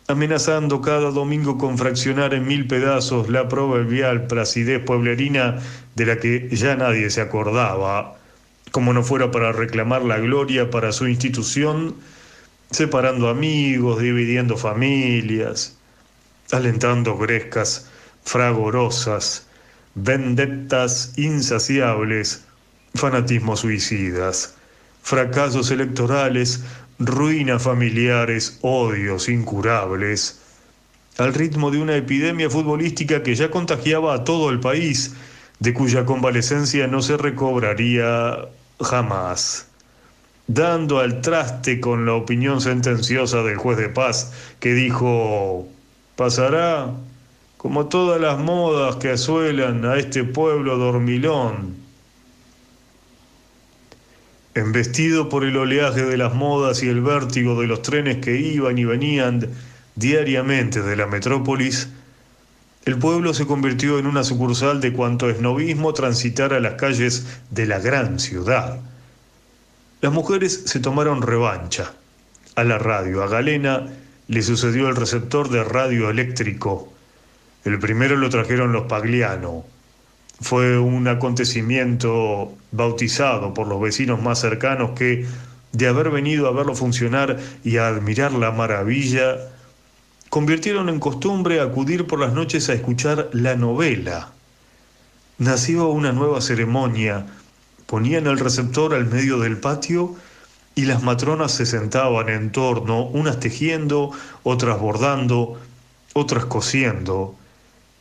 amenazando cada domingo con fraccionar en 1000 pedazos la proverbial placidez pueblerina de la que ya nadie se acordaba, como no fuera para reclamar la gloria para su institución, separando amigos, dividiendo familias, alentando grescas fragorosas, vendettas insaciables, fanatismos suicidas, fracasos electorales, ruinas familiares, odios incurables, al ritmo de una epidemia futbolística que ya contagiaba a todo el país, de cuya convalecencia no se recobraría jamás, dando al traste con la opinión sentenciosa del juez de paz, que dijo: pasará como todas las modas que asuelan a este pueblo dormilón. Embestido por el oleaje de las modas y el vértigo de los trenes que iban y venían diariamente de la metrópolis, el pueblo se convirtió en una sucursal de cuanto esnovismo transitara las calles de la gran ciudad. Las mujeres se tomaron revancha. A la radio, a Galena, le sucedió el receptor de radio eléctrico. El primero lo trajeron los Pagliano. Fue un acontecimiento bautizado por los vecinos más cercanos que, de haber venido a verlo funcionar y a admirar la maravilla, convirtieron en costumbre acudir por las noches a escuchar la novela. Nació una nueva ceremonia. Ponían el receptor al medio del patio y las matronas se sentaban en torno, unas tejiendo, otras bordando, otras cosiendo.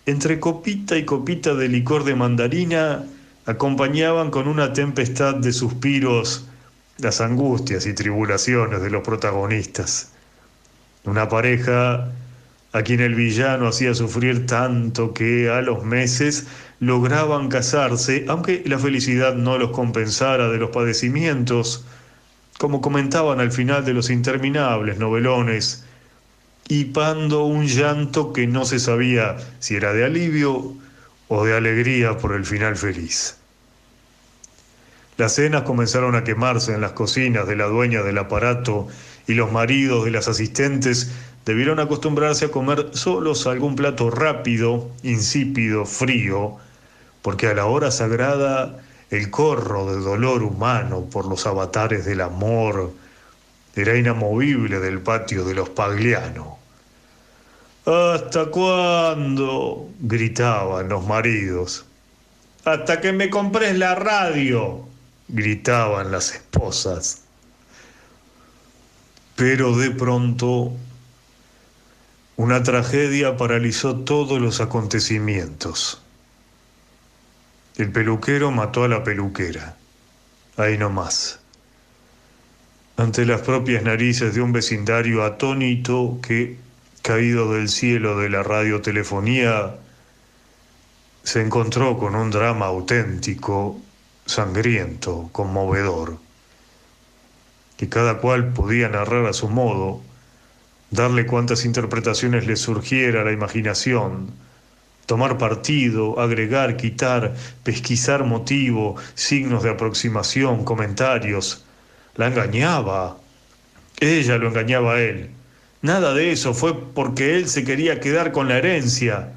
Entre copita y copita de licor de mandarina, acompañaban con una tempestad de suspiros las angustias y tribulaciones de los protagonistas. Una pareja a quien el villano hacía sufrir tanto que a los meses lograban casarse, aunque la felicidad no los compensara de los padecimientos, como comentaban al final de los interminables novelones, hipando un llanto que no se sabía si era de alivio o de alegría por el final feliz. Las cenas comenzaron a quemarse en las cocinas de la dueña del aparato y los maridos de las asistentes debieron acostumbrarse a comer solos algún plato rápido, insípido, frío, porque a la hora sagrada el corro de dolor humano por los avatares del amor era inamovible del patio de los Pagliano. ¿Hasta cuándo?, gritaban los maridos. «Hasta que me compres la radio», gritaban las esposas. Pero de pronto, una tragedia paralizó todos los acontecimientos. El peluquero mató a la peluquera. Ahí nomás. ante las propias narices de un vecindario atónito que, caído del cielo de la radiotelefonía, se encontró con un drama auténtico, sangriento, conmovedor, que cada cual podía narrar a su modo, darle cuantas interpretaciones le surgiera a la imaginación, tomar partido, agregar, quitar, pesquisar motivo, signos de aproximación, comentarios. La engañaba. Ella lo engañaba a él. Nada de eso, fue porque él se quería quedar con la herencia.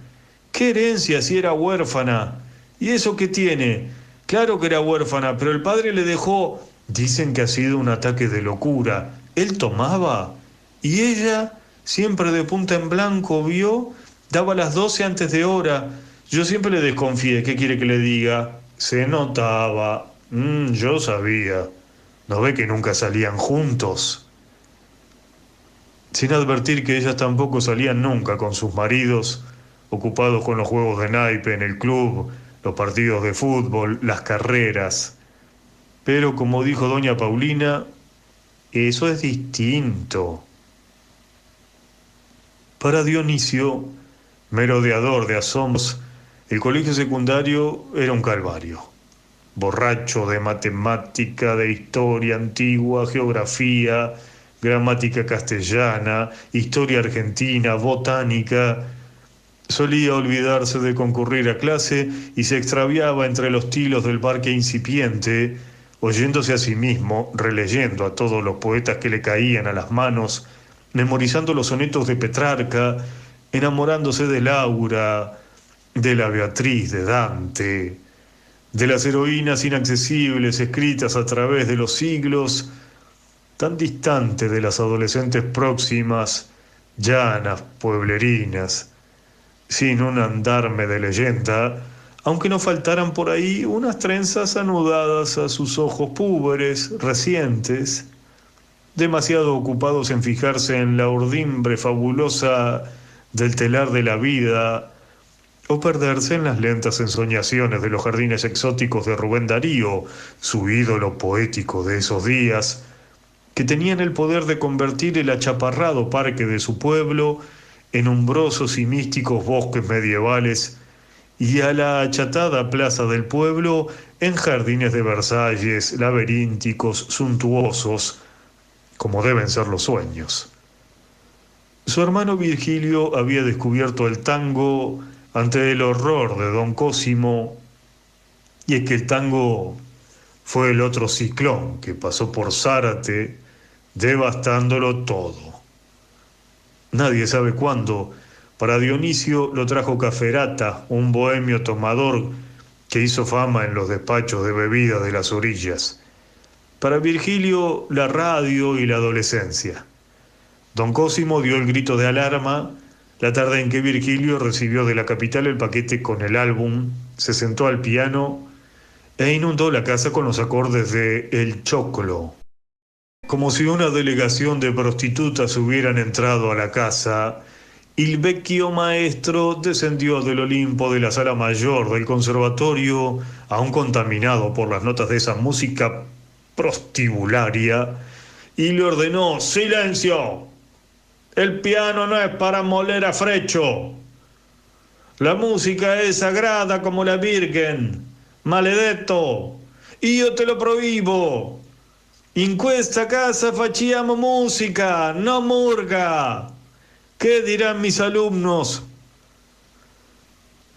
¿Qué herencia si era huérfana? ¿Y eso qué tiene? Claro que era huérfana, pero el padre le dejó. Dicen que ha sido un ataque de locura. Él tomaba y ella, siempre de punta en blanco, vio, daba las 12 antes de hora. Yo siempre le desconfié, ¿qué quiere que le diga? Se notaba. Yo sabía. ¿No ve que nunca salían juntos? Sin advertir que ellas tampoco salían nunca con sus maridos, ocupados con los juegos de naipe en el club, los partidos de fútbol, las carreras. Pero como dijo doña Paulina, eso es distinto. Para Dionisio, merodeador de asombros, el colegio secundario era un calvario. Borracho de matemática, de historia antigua, geografía, gramática castellana, historia argentina, botánica. Solía olvidarse de concurrir a clase y se extraviaba entre los tilos del parque incipiente, oyéndose a sí mismo, releyendo a todos los poetas que le caían a las manos, memorizando los sonetos de Petrarca, enamorándose de Laura, de la Beatriz de Dante, de las heroínas inaccesibles escritas a través de los siglos, tan distante de las adolescentes próximas, llanas, pueblerinas, sin un andarme de leyenda, aunque no faltaran por ahí unas trenzas anudadas a sus ojos púberes, recientes, demasiado ocupados en fijarse en la urdimbre fabulosa del telar de la vida, o perderse en las lentas ensoñaciones de los jardines exóticos de Rubén Darío, su ídolo poético de esos días, que tenían el poder de convertir el achaparrado parque de su pueblo en umbrosos y místicos bosques medievales y a la achatada plaza del pueblo en jardines de Versalles, laberínticos, suntuosos, como deben ser los sueños. Su hermano Virgilio había descubierto el tango ante el horror de don Cosimo, y es que el tango fue el otro ciclón que pasó por Zárate, devastándolo todo. Nadie sabe cuándo. Para Dionisio lo trajo Caferata, un bohemio tomador que hizo fama en los despachos de bebida de las orillas. Para Virgilio, la radio y la adolescencia. Don Cosimo dio el grito de alarma la tarde en que Virgilio recibió de la capital el paquete con el álbum, se sentó al piano e inundó la casa con los acordes de El Choclo. Como si una delegación de prostitutas hubieran entrado a la casa, il vecchio maestro descendió del Olimpo de la sala mayor del conservatorio, aún contaminado por las notas de esa música prostibularia, y le ordenó: ¡silencio! El piano no es para moler a frecho. La música es sagrada como la Virgen. Maledetto, io te lo prohíbo. In questa casa facciamo música, no murga. ¿Qué dirán mis alumnos?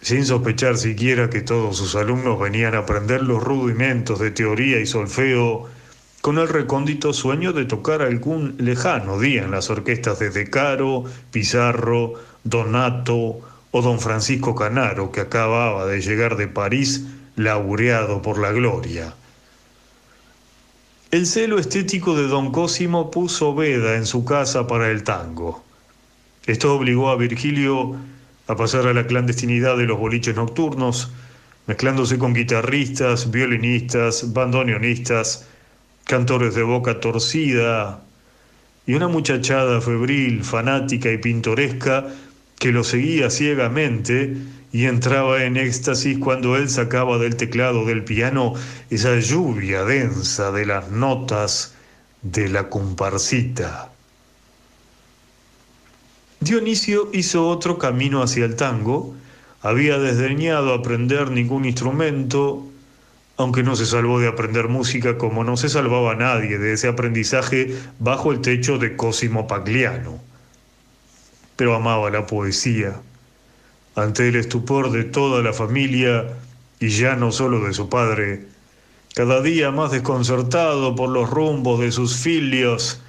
Sin sospechar siquiera que todos sus alumnos venían a aprender los rudimentos de teoría y solfeo, con el recóndito sueño de tocar algún lejano día en las orquestas de De Caro, Pizarro, Donato o don Francisco Canaro, que acababa de llegar de París laureado por la gloria. El celo estético de don Cosimo puso veda en su casa para el tango. Esto obligó a Virgilio a pasar a la clandestinidad de los boliches nocturnos, mezclándose con guitarristas, violinistas, bandoneonistas, cantores de boca torcida y una muchachada febril, fanática y pintoresca que lo seguía ciegamente y entraba en éxtasis cuando él sacaba del teclado del piano esa lluvia densa de las notas de la comparsita. Dionisio hizo otro camino hacia el tango. Había desdeñado aprender ningún instrumento, aunque no se salvó de aprender música como no se salvaba nadie de ese aprendizaje bajo el techo de Cosimo Pagliano. Pero amaba la poesía. Ante el estupor de toda la familia, y ya no solo de su padre, cada día más desconcertado por los rumbos de sus filios,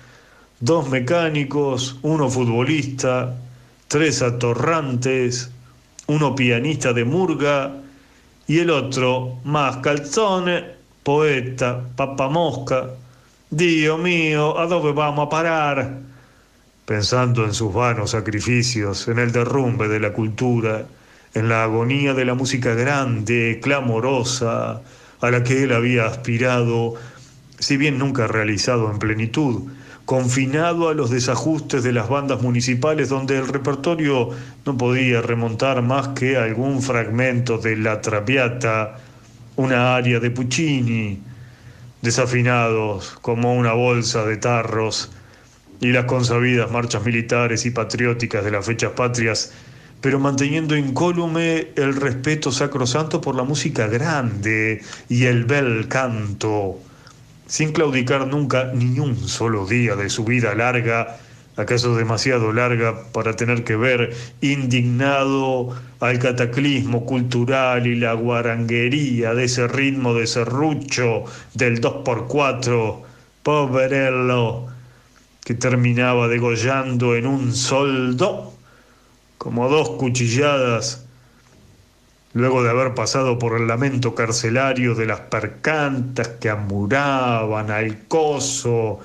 2 mecánicos, 1 futbolista, 3 atorrantes, 1 pianista de murga y el otro, más calzone, poeta, papamosca. Dios mío, ¿a dónde vamos a parar? Pensando en sus vanos sacrificios, en el derrumbe de la cultura, en la agonía de la música grande, clamorosa, a la que él había aspirado, si bien nunca realizado en plenitud, confinado a los desajustes de las bandas municipales donde el repertorio no podía remontar más que algún fragmento de La Traviata, una aria de Puccini, desafinados como una bolsa de tarros, y las consabidas marchas militares y patrióticas de las fechas patrias, pero manteniendo incólume el respeto sacrosanto por la música grande y el bel canto, sin claudicar nunca ni un solo día de su vida larga, acaso demasiado larga para tener que ver indignado al cataclismo cultural y la guaranguería de ese ritmo de serrucho del 2x4, poverello, que terminaba degollando en un soldo, como 2 cuchilladas, luego de haber pasado por el lamento carcelario de las percantas que amuraban al coso,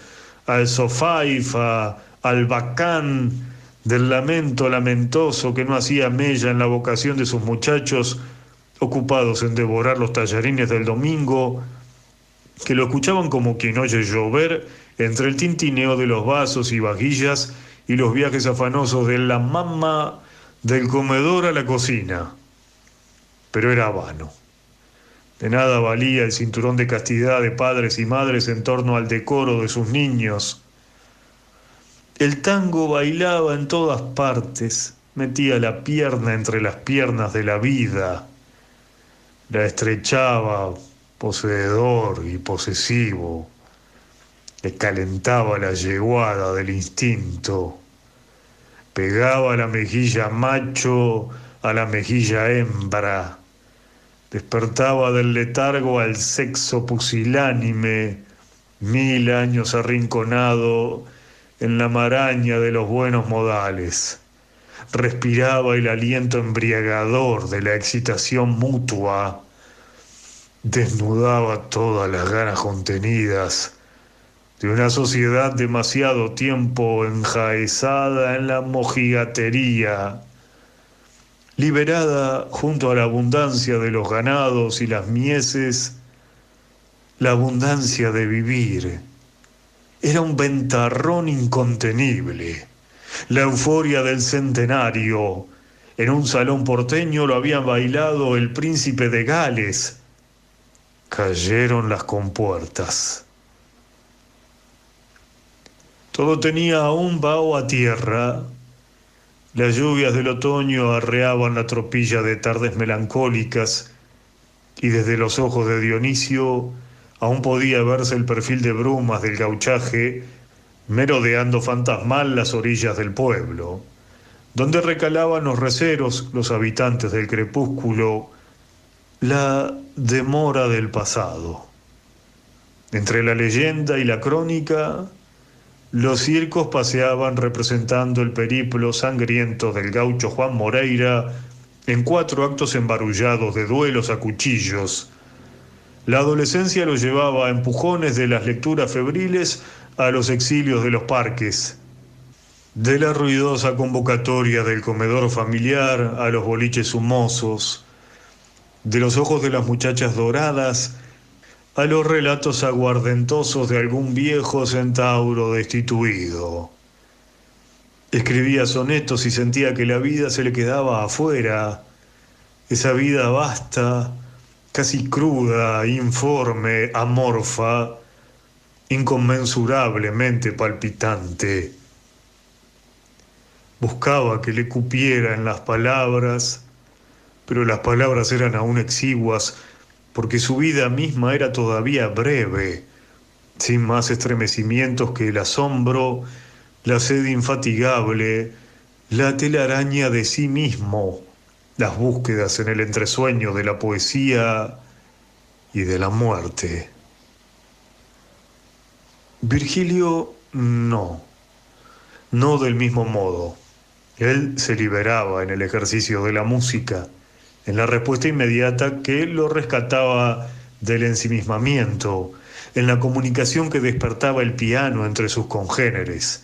al sofaifa, al bacán, del lamento lamentoso que no hacía mella en la vocación de sus muchachos, ocupados en devorar los tallarines del domingo, que lo escuchaban como quien oye llover entre el tintineo de los vasos y vajillas y los viajes afanosos de la mamá del comedor a la cocina. Pero era vano. De nada valía el cinturón de castidad de padres y madres en torno al decoro de sus niños. El tango bailaba en todas partes, metía la pierna entre las piernas de la vida, la estrechaba poseedor y posesivo, le calentaba la yeguada del instinto, pegaba la mejilla macho a la mejilla hembra, despertaba del letargo al sexo pusilánime, 1000 años arrinconado en la maraña de los buenos modales. Respiraba el aliento embriagador de la excitación mutua, desnudaba todas las ganas contenidas de una sociedad demasiado tiempo enjaezada en la mojigatería, liberada junto a la abundancia de los ganados y las mieses, la abundancia de vivir. Era un ventarrón incontenible. La euforia del centenario. En un salón porteño lo habían bailado el príncipe de Gales. Cayeron las compuertas. Todo tenía aún vaho a tierra. Las lluvias del otoño arreaban la tropilla de tardes melancólicas y desde los ojos de Dionisio aún podía verse el perfil de brumas del gauchaje merodeando fantasmal las orillas del pueblo, donde recalaban los receros, los habitantes del crepúsculo, la demora del pasado. Entre la leyenda y la crónica, los circos paseaban representando el periplo sangriento del gaucho Juan Moreira en 4 actos embarullados de duelos a cuchillos. La adolescencia lo llevaba a empujones de las lecturas febriles a los exilios de los parques, de la ruidosa convocatoria del comedor familiar a los boliches humosos, de los ojos de las muchachas doradas a los relatos aguardentosos de algún viejo centauro destituido. Escribía sonetos y sentía que la vida se le quedaba afuera, esa vida vasta, casi cruda, informe, amorfa, inconmensurablemente palpitante. Buscaba que le cupiera en las palabras, pero las palabras eran aún exiguas, porque su vida misma era todavía breve, sin más estremecimientos que el asombro, la sed infatigable, la telaraña de sí mismo, las búsquedas en el entresueño de la poesía y de la muerte. Virgilio no del mismo modo. Él se liberaba en el ejercicio de la música, en la respuesta inmediata que lo rescataba del ensimismamiento, en la comunicación que despertaba el piano entre sus congéneres.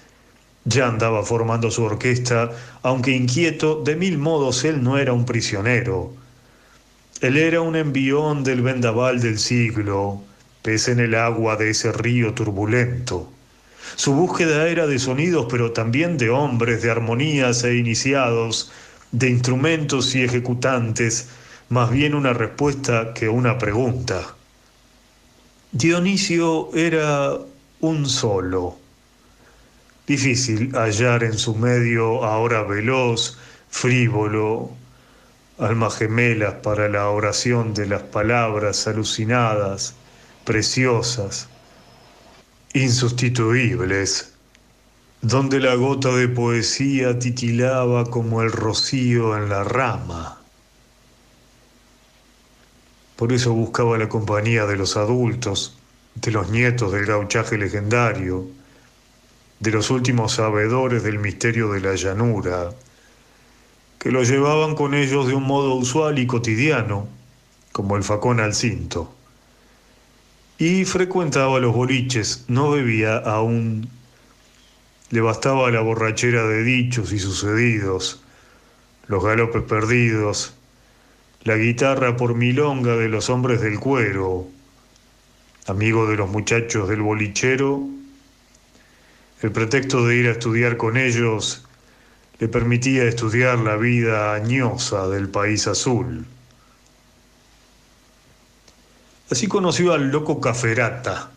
Ya andaba formando su orquesta, aunque inquieto, de mil modos él no era un prisionero. Él era un envión del vendaval del siglo, pez en el agua de ese río turbulento. Su búsqueda era de sonidos, pero también de hombres, de armonías e iniciados, de instrumentos y ejecutantes, más bien una respuesta que una pregunta. Dionisio era un solo. Difícil hallar en su medio ahora veloz, frívolo, almas gemelas para la oración de las palabras alucinadas, preciosas, insustituibles, donde la gota de poesía titilaba como el rocío en la rama. Por eso buscaba la compañía de los adultos, de los nietos del gauchaje legendario, de los últimos sabedores del misterio de la llanura, que lo llevaban con ellos de un modo usual y cotidiano, como el facón al cinto. Y frecuentaba los boliches, no bebía aún. Le bastaba la borrachera de dichos y sucedidos, los galopes perdidos, la guitarra por milonga de los hombres del cuero, amigo de los muchachos del bolichero. El pretexto de ir a estudiar con ellos le permitía estudiar la vida añosa del país azul. Así conoció al loco Caferata.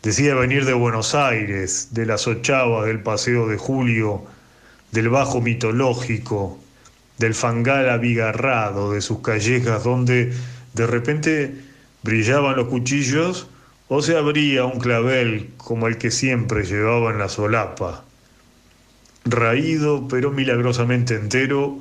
Decía venir de Buenos Aires, de las ochavas del Paseo de Julio, del Bajo Mitológico, del fangal abigarrado de sus callejas donde de repente brillaban los cuchillos o se abría un clavel como el que siempre llevaba en la solapa. Raído pero milagrosamente entero,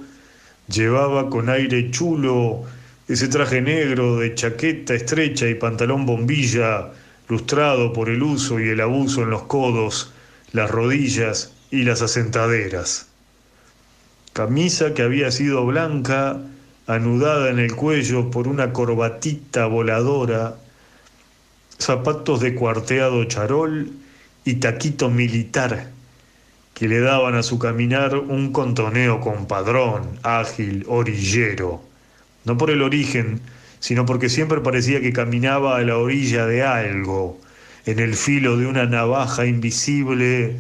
llevaba con aire chulo ese traje negro de chaqueta estrecha y pantalón bombilla, lustrado por el uso y el abuso en los codos, las rodillas y las asentaderas. Camisa que había sido blanca, anudada en el cuello por una corbatita voladora, zapatos de cuarteado charol y taquito militar que le daban a su caminar un contoneo compadrón, ágil, orillero, no por el origen, sino porque siempre parecía que caminaba a la orilla de algo, en el filo de una navaja invisible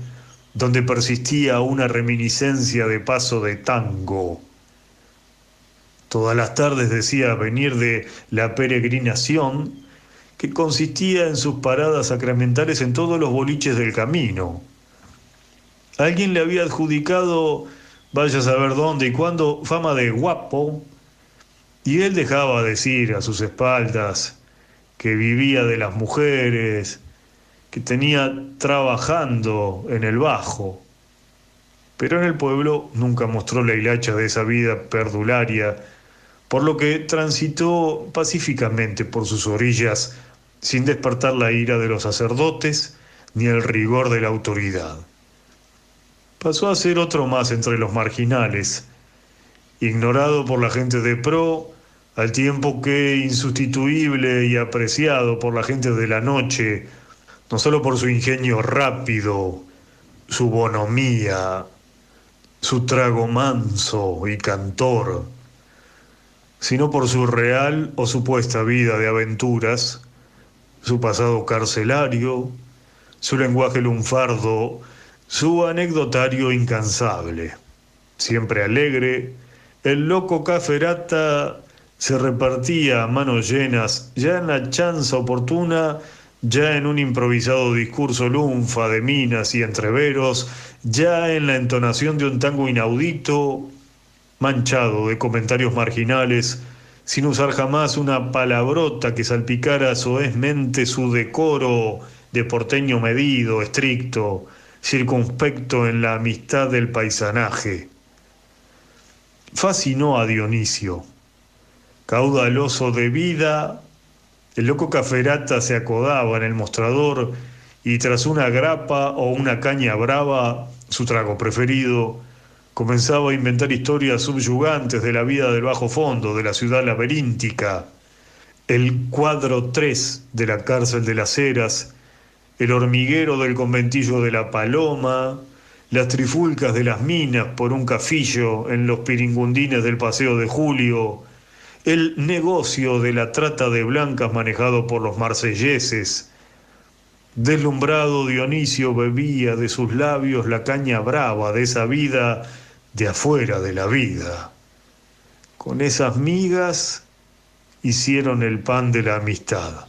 donde persistía una reminiscencia de paso de tango. Todas las tardes decía venir de la peregrinación, que consistía en sus paradas sacramentales en todos los boliches del camino. Alguien le había adjudicado, vaya a saber dónde y cuándo, fama de guapo, y él dejaba decir a sus espaldas que vivía de las mujeres, que tenía trabajando en el bajo. Pero en el pueblo nunca mostró la hilacha de esa vida perdularia, por lo que transitó pacíficamente por sus orillas sin despertar la ira de los sacerdotes ni el rigor de la autoridad. Pasó a ser otro más entre los marginales, ignorado por la gente de pro, al tiempo que insustituible y apreciado por la gente de la noche, no solo por su ingenio rápido, su bonomía, su trago manso y cantor, sino por su real o supuesta vida de aventuras, su pasado carcelario, su lenguaje lunfardo, su anecdotario incansable. Siempre alegre, el loco Caferata se repartía a manos llenas, ya en la chanza oportuna, ya en un improvisado discurso lunfa de minas y entreveros, ya en la entonación de un tango inaudito, manchado de comentarios marginales, sin usar jamás una palabrota que salpicara soezmente su decoro de porteño medido, estricto, circunspecto en la amistad del paisanaje. Fascinó a Dionisio. Caudaloso de vida, el loco Caferata se acodaba en el mostrador y tras una grapa o una caña brava, su trago preferido, comenzaba a inventar historias subyugantes de la vida del bajo fondo, de la ciudad laberíntica, el cuadro 3 de la cárcel de las Heras, el hormiguero del conventillo de la Paloma, las trifulcas de las minas por un cafillo en los piringundines del Paseo de Julio, el negocio de la trata de blancas manejado por los marselleses. Deslumbrado, Dionisio bebía de sus labios la caña brava de esa vida de afuera de la vida. Con esas migas hicieron el pan de la amistad.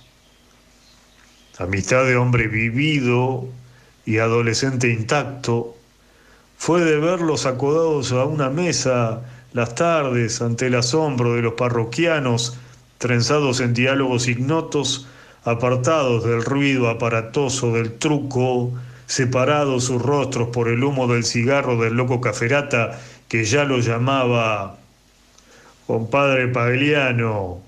Amistad de hombre vivido y adolescente intacto. Fue de verlos acodados a una mesa las tardes ante el asombro de los parroquianos, trenzados en diálogos ignotos, apartados del ruido aparatoso del truco, separados sus rostros por el humo del cigarro del loco Caferata, que ya lo llamaba compadre Pagliano,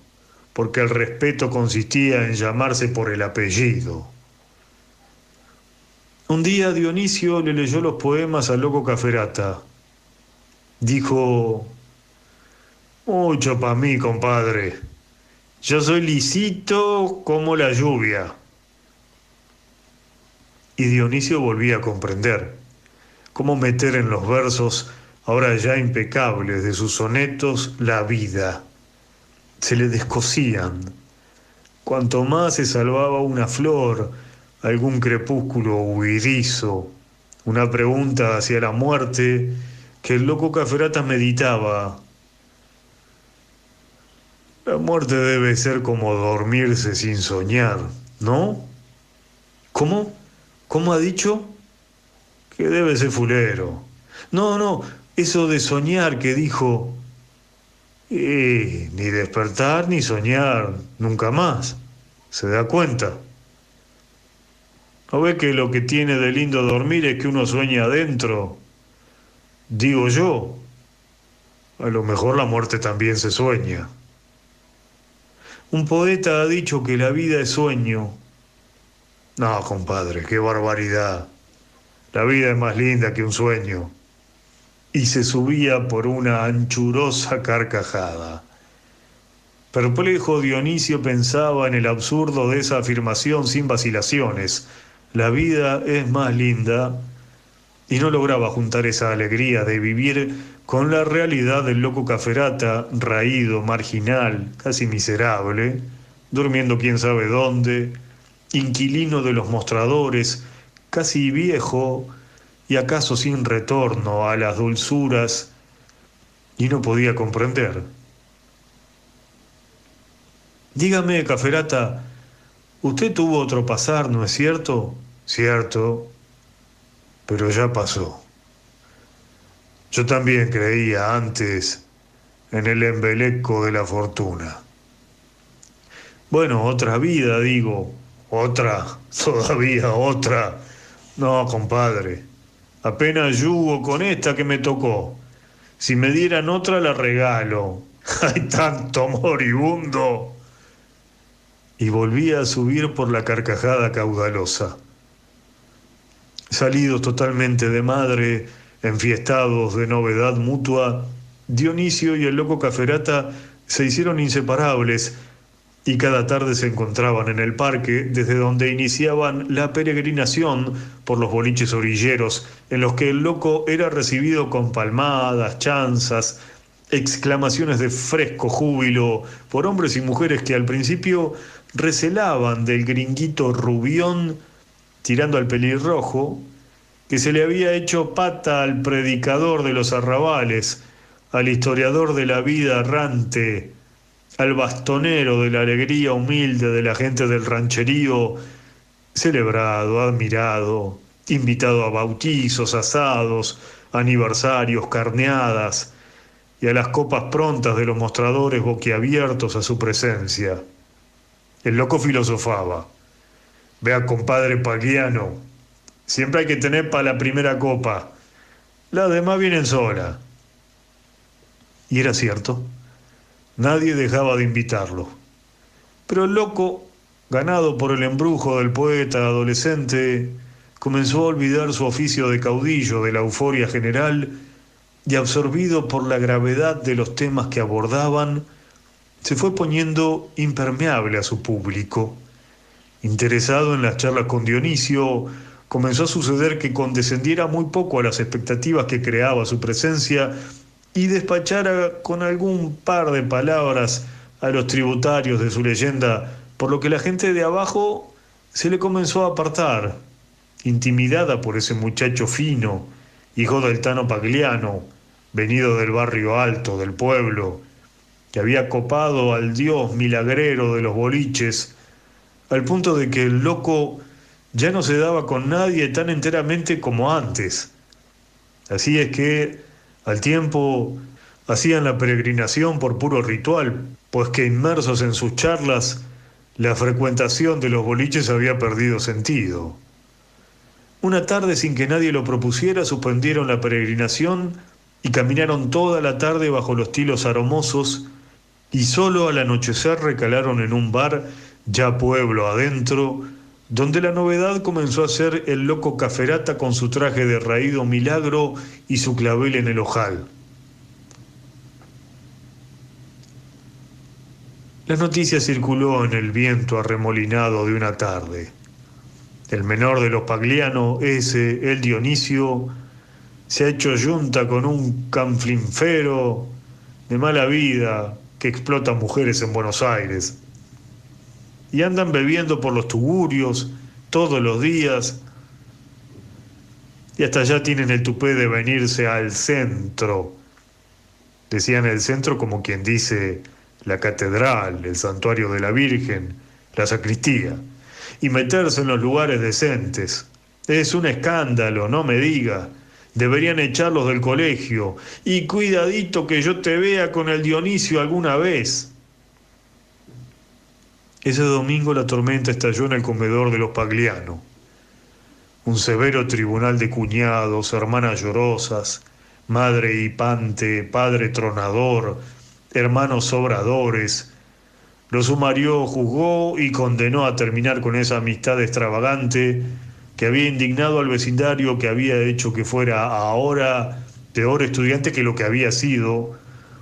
porque el respeto consistía en llamarse por el apellido. Un día Dionisio le leyó los poemas al loco Caferata. Dijo: mucho para mí, compadre. Yo soy lisito como la lluvia. Y Dionisio volvía a comprender cómo meter en los versos, ahora ya impecables de sus sonetos, la vida. Se le descosían. Cuanto más se salvaba una flor, algún crepúsculo huidizo, una pregunta hacia la muerte, que el loco Caferata meditaba. La muerte debe ser como dormirse sin soñar, ¿no? ¿Cómo? ¿Cómo ha dicho? Que debe ser fulero. No, eso de soñar que dijo. Ni despertar ni soñar, nunca más. ¿Se da cuenta? ¿No ve que lo que tiene de lindo dormir es que uno sueña adentro? Digo yo, a lo mejor la muerte también se sueña. Un poeta ha dicho que la vida es sueño. No, compadre, qué barbaridad. La vida es más linda que un sueño. Y se subía por una anchurosa carcajada. Perplejo, Dionisio pensaba en el absurdo de esa afirmación sin vacilaciones. La vida es más linda, y no lograba juntar esa alegría de vivir con la realidad del loco Caferata, raído, marginal, casi miserable, durmiendo quién sabe dónde, inquilino de los mostradores, casi viejo y acaso sin retorno a las dulzuras, y no podía comprender. Dígame, Caferata, usted tuvo otro pasar, ¿no es cierto? Cierto, pero ya pasó. Yo también creía antes en el embeleco de la fortuna. Bueno, otra vida, digo. Otra, todavía otra. No, compadre, apenas yugo con esta que me tocó. Si me dieran otra, la regalo. Hay tanto moribundo. Y volvía a subir por la carcajada caudalosa. Salidos totalmente de madre, enfiestados de novedad mutua, Dionisio y el loco Caferata se hicieron inseparables y cada tarde se encontraban en el parque desde donde iniciaban la peregrinación por los boliches orilleros, en los que el loco era recibido con palmadas, chanzas, exclamaciones de fresco júbilo por hombres y mujeres que al principio recelaban del gringuito rubión tirando al pelirrojo, que se le había hecho pata al predicador de los arrabales, al historiador de la vida errante, al bastonero de la alegría humilde de la gente del rancherío, celebrado, admirado, invitado a bautizos, asados, aniversarios, carneadas y a las copas prontas de los mostradores boquiabiertos a su presencia. El loco filosofaba. Vea, compadre Pagliano, siempre hay que tener para la primera copa. Las demás vienen sola. Y era cierto. Nadie dejaba de invitarlo. Pero el loco, ganado por el embrujo del poeta adolescente, comenzó a olvidar su oficio de caudillo de la euforia general y, absorbido por la gravedad de los temas que abordaban, se fue poniendo impermeable a su público. Interesado en las charlas con Dionisio, comenzó a suceder que condescendiera muy poco a las expectativas que creaba su presencia y despachara con algún par de palabras a los tributarios de su leyenda, por lo que la gente de abajo se le comenzó a apartar, intimidada por ese muchacho fino, hijo del Tano Pagliano, venido del barrio alto del pueblo, que había copado al dios milagrero de los boliches, al punto de que el loco ya no se daba con nadie tan enteramente como antes. Así es que, al tiempo, hacían la peregrinación por puro ritual, pues que inmersos en sus charlas, la frecuentación de los boliches había perdido sentido. Una tarde, sin que nadie lo propusiera, suspendieron la peregrinación y caminaron toda la tarde bajo los tilos aromosos, y solo al anochecer recalaron en un bar, ya pueblo adentro, donde la novedad comenzó a ser el loco Caferata con su traje de raído milagro y su clavel en el ojal. La noticia circuló en el viento arremolinado de una tarde. El menor de los Pagliano, ese, el Dionisio, se ha hecho yunta con un canflinfero de mala vida que explota mujeres en Buenos Aires. Y andan bebiendo por los tugurios todos los días y hasta ya tienen el tupé de venirse al centro. Decían el centro como quien dice la catedral, el santuario de la Virgen, la sacristía, y meterse en los lugares decentes. Es un escándalo, no me diga. Deberían echarlos del colegio. Y cuidadito que yo te vea con el Dionisio alguna vez. Ese domingo la tormenta estalló en el comedor de los Pagliano. Un severo tribunal de cuñados, hermanas llorosas, madre hipante, padre tronador, hermanos obradores, lo sumarió, juzgó y condenó a terminar con esa amistad extravagante que había indignado al vecindario, que había hecho que fuera ahora peor estudiante que lo que había sido,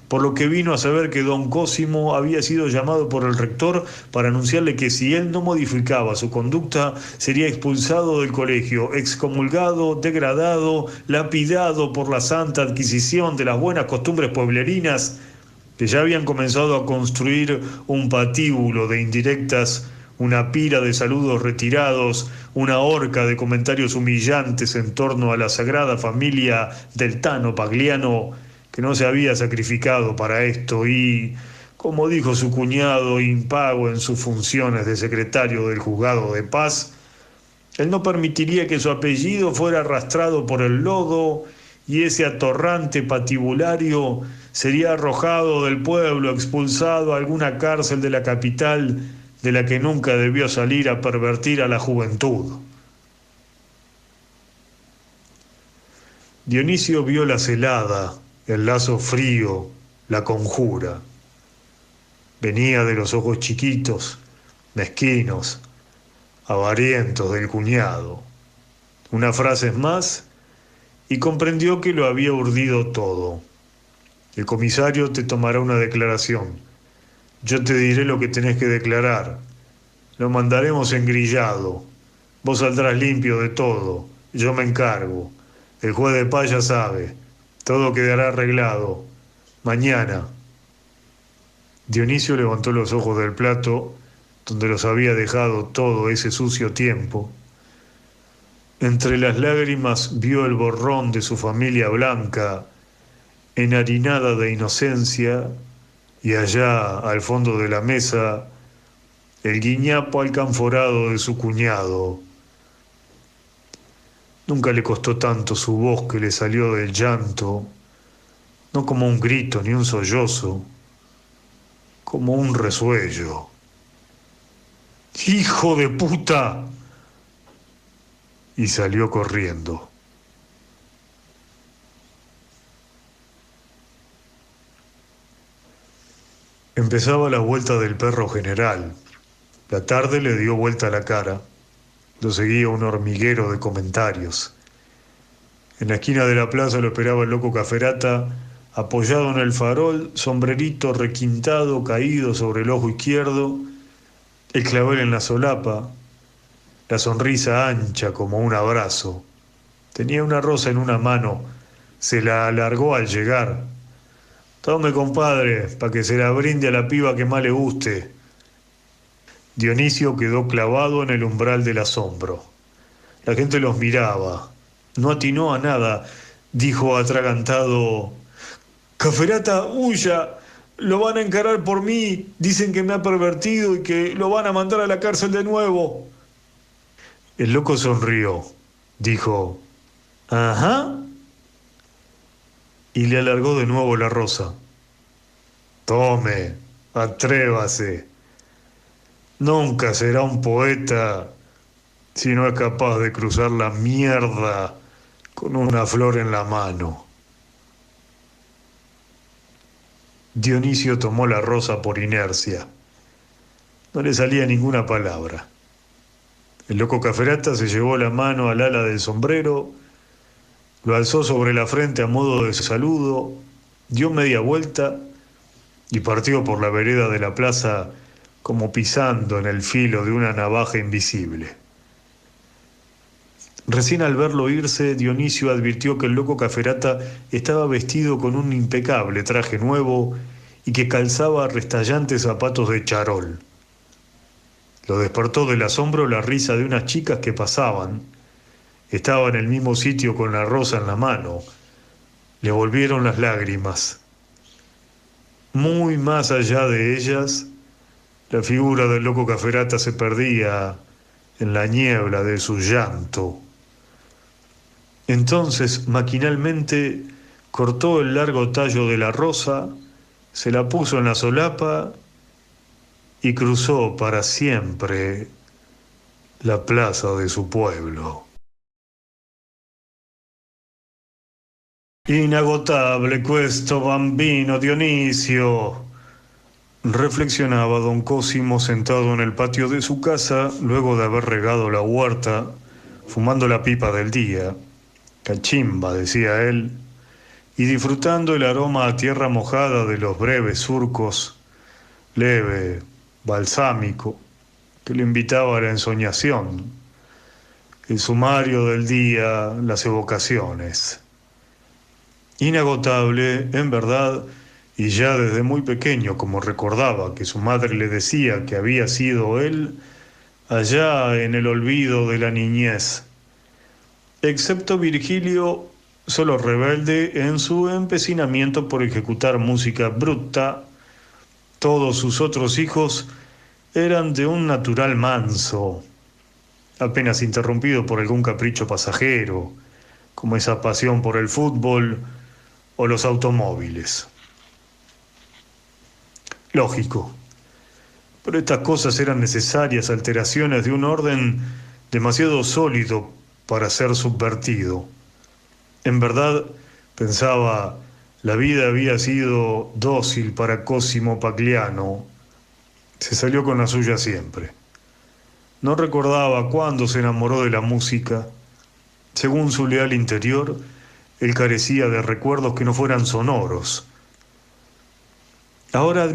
por lo que vino a saber que don Cosimo había sido llamado por el rector para anunciarle que si él no modificaba su conducta, sería expulsado del colegio, excomulgado, degradado, lapidado por la santa adquisición de las buenas costumbres pueblerinas, que ya habían comenzado a construir un patíbulo de indirectas, una pira de saludos retirados, una horca de comentarios humillantes en torno a la sagrada familia del Tano Pagliano, que no se había sacrificado para esto y, como dijo su cuñado, impago en sus funciones de secretario del juzgado de paz, él no permitiría que su apellido fuera arrastrado por el lodo y ese atorrante patibulario sería arrojado del pueblo, expulsado a alguna cárcel de la capital de la que nunca debió salir a pervertir a la juventud. Dionisio vio la celada, el lazo frío, la conjura. Venía de los ojos chiquitos, mezquinos, avarientos del cuñado. Unas frases más y comprendió que lo había urdido todo. El comisario te tomará una declaración. Yo te diré lo que tenés que declarar. Lo mandaremos engrillado. Vos saldrás limpio de todo. Yo me encargo. El juez de paz ya sabe. Todo quedará arreglado. Mañana. Dionisio levantó los ojos del plato donde los había dejado todo ese sucio tiempo. Entre las lágrimas vio el borrón de su familia blanca, enharinada de inocencia, y allá, al fondo de la mesa, el guiñapo alcanforado de su cuñado, Nunca le costó tanto su voz que le salió del llanto, no como un grito ni un sollozo, como un resuello. ¡Hijo de puta! Y salió corriendo. Empezaba la vuelta del perro general. La tarde le dio vuelta a la cara. Lo seguía un hormiguero de comentarios. En la esquina de la plaza lo esperaba el loco Caferata, apoyado en el farol, sombrerito requintado caído sobre el ojo izquierdo, el clavel en la solapa, la sonrisa ancha como un abrazo. Tenía una rosa en una mano, se la alargó al llegar. Tome, compadre, pa' que se la brinde a la piba que más le guste. Dionisio quedó clavado en el umbral del asombro. La gente los miraba. No atinó a nada. Dijo atragantado: Caferata, huya. Lo van a encarar por mí. Dicen que me ha pervertido y que lo van a mandar a la cárcel de nuevo. El loco sonrió. Dijo: Ajá. Y le alargó de nuevo la rosa. Tome, atrévase. Nunca será un poeta si no es capaz de cruzar la mierda con una flor en la mano. Dionisio tomó la rosa por inercia. No le salía ninguna palabra. El loco Caferata se llevó la mano al ala del sombrero, lo alzó sobre la frente a modo de saludo, dio media vuelta y partió por la vereda de la plaza como pisando en el filo de una navaja invisible. Recién al verlo irse, Dionisio advirtió que el loco Caferata estaba vestido con un impecable traje nuevo y que calzaba restallantes zapatos de charol. Lo despertó del asombro la risa de unas chicas que pasaban. Estaba en el mismo sitio con la rosa en la mano. Le volvieron las lágrimas. Muy más allá de ellas, la figura del loco Caferata se perdía en la niebla de su llanto. Entonces, maquinalmente, cortó el largo tallo de la rosa, se la puso en la solapa y cruzó para siempre la plaza de su pueblo. Inagotable questo bambino Dionisio, reflexionaba don Cosimo sentado en el patio de su casa luego de haber regado la huerta, fumando la pipa del día. Cachimba, decía él, y disfrutando el aroma a tierra mojada de los breves surcos, leve, balsámico, que lo invitaba a la ensoñación, el sumario del día, las evocaciones. Inagotable, en verdad, y ya desde muy pequeño, como recordaba que su madre le decía que había sido él, allá en el olvido de la niñez. Excepto Virgilio, solo rebelde en su empecinamiento por ejecutar música bruta, todos sus otros hijos eran de un natural manso, apenas interrumpido por algún capricho pasajero, como esa pasión por el fútbol o los automóviles. Lógico, pero estas cosas eran necesarias alteraciones de un orden demasiado sólido para ser subvertido. En verdad, pensaba, la vida había sido dócil para Cosimo Pagliano. Se salió con la suya siempre. No recordaba cuándo se enamoró de la música. Según su leal interior, él carecía de recuerdos que no fueran sonoros. Ahora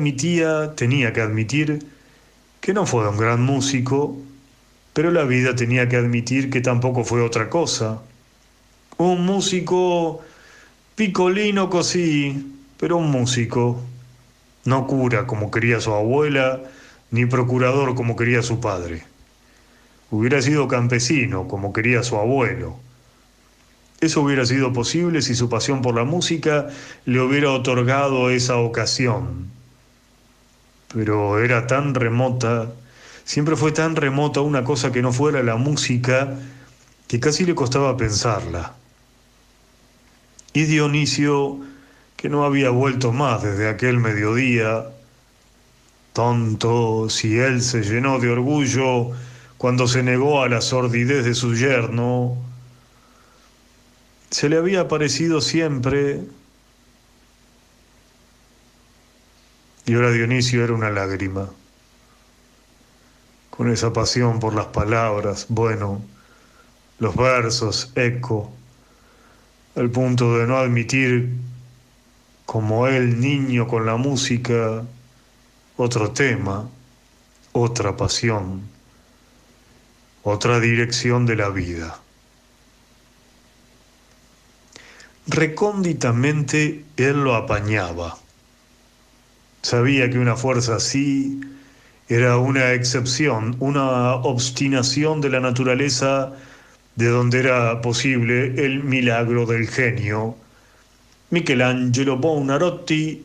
tenía que admitir, que no fue un gran músico, pero la vida tenía que admitir que tampoco fue otra cosa. Un músico picolino così, pero un músico. No cura como quería su abuela, ni procurador como quería su padre. Hubiera sido campesino como quería su abuelo. Eso hubiera sido posible si su pasión por la música le hubiera otorgado esa ocasión. Pero era tan remota, siempre fue tan remota una cosa que no fuera la música, que casi le costaba pensarla. Y Dionisio, que no había vuelto más desde aquel mediodía, tonto si él se llenó de orgullo cuando se negó a la sordidez de su yerno, se le había parecido siempre, y ahora Dionisio era una lágrima, con esa pasión por las palabras, bueno, los versos, eco, al punto de no admitir, como él, niño con la música, otro tema, otra pasión, otra dirección de la vida. Recónditamente él lo apañaba. Sabía que una fuerza así era una excepción, una obstinación de la naturaleza de donde era posible el milagro del genio. Michelangelo Buonarroti,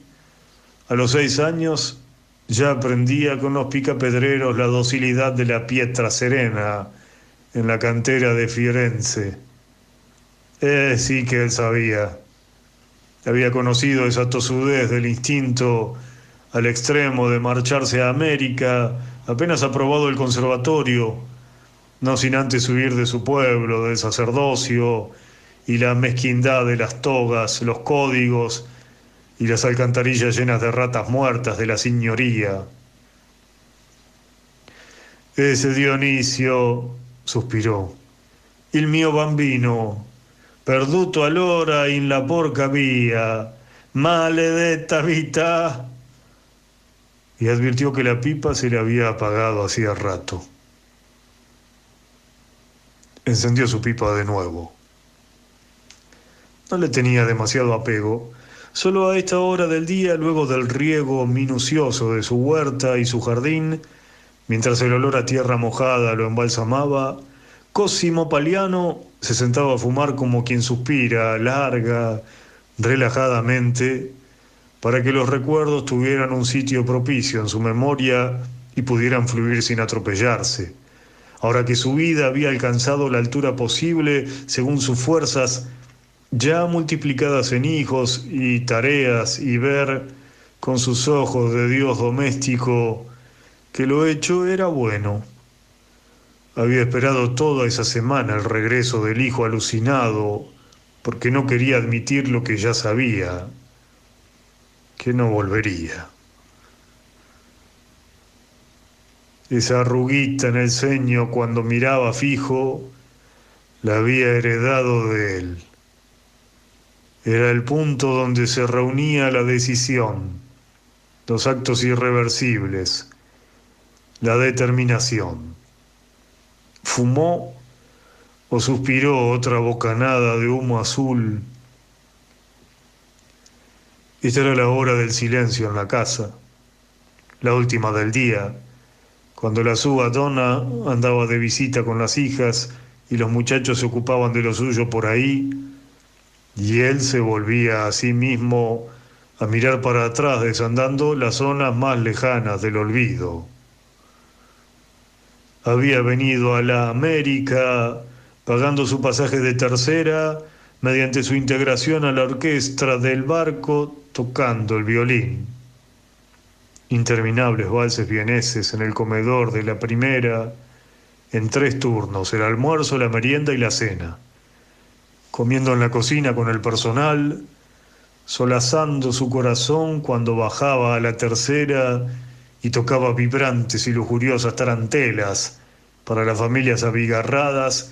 a los 6 años, ya aprendía con los picapedreros la docilidad de la Pietra Serena en la cantera de Firenze. Sí que él sabía. Había conocido esa tosudez del instinto al extremo de marcharse a América, apenas aprobado el conservatorio, no sin antes huir de su pueblo, del sacerdocio y la mezquindad de las togas, los códigos y las alcantarillas llenas de ratas muertas de la signoría. Ese Dionisio, suspiró, il mio bambino, perduto allora in la porca via, maledetta vita. Y advirtió que la pipa se le había apagado hacía rato. Encendió su pipa de nuevo. No le tenía demasiado apego. Solo a esta hora del día, luego del riego minucioso de su huerta y su jardín, mientras el olor a tierra mojada lo embalsamaba, Cosimo Paliano se sentaba a fumar como quien suspira, larga, relajadamente, para que los recuerdos tuvieran un sitio propicio en su memoria y pudieran fluir sin atropellarse. Ahora que su vida había alcanzado la altura posible según sus fuerzas, ya multiplicadas en hijos y tareas, y ver con sus ojos de Dios doméstico que lo hecho era bueno. Había esperado toda esa semana el regreso del hijo alucinado, porque no quería admitir lo que ya sabía, que no volvería. Esa arruguita en el ceño cuando miraba fijo, la había heredado de él. Era el punto donde se reunía la decisión, los actos irreversibles, la determinación. Fumó o suspiró otra bocanada de humo azul. Esta era la hora del silencio en la casa, la última del día, cuando la suba Donna andaba de visita con las hijas y los muchachos se ocupaban de lo suyo por ahí, y él se volvía a sí mismo a mirar para atrás, desandando las zonas más lejanas del olvido. Había venido a la América pagando su pasaje de tercera mediante su integración a la orquesta del barco tocando el violín. Interminables valses vieneses en el comedor de la primera, en 3 turnos, el almuerzo, la merienda y la cena. Comiendo en la cocina con el personal, solazando su corazón cuando bajaba a la tercera y tocaba vibrantes y lujuriosas tarantelas para las familias abigarradas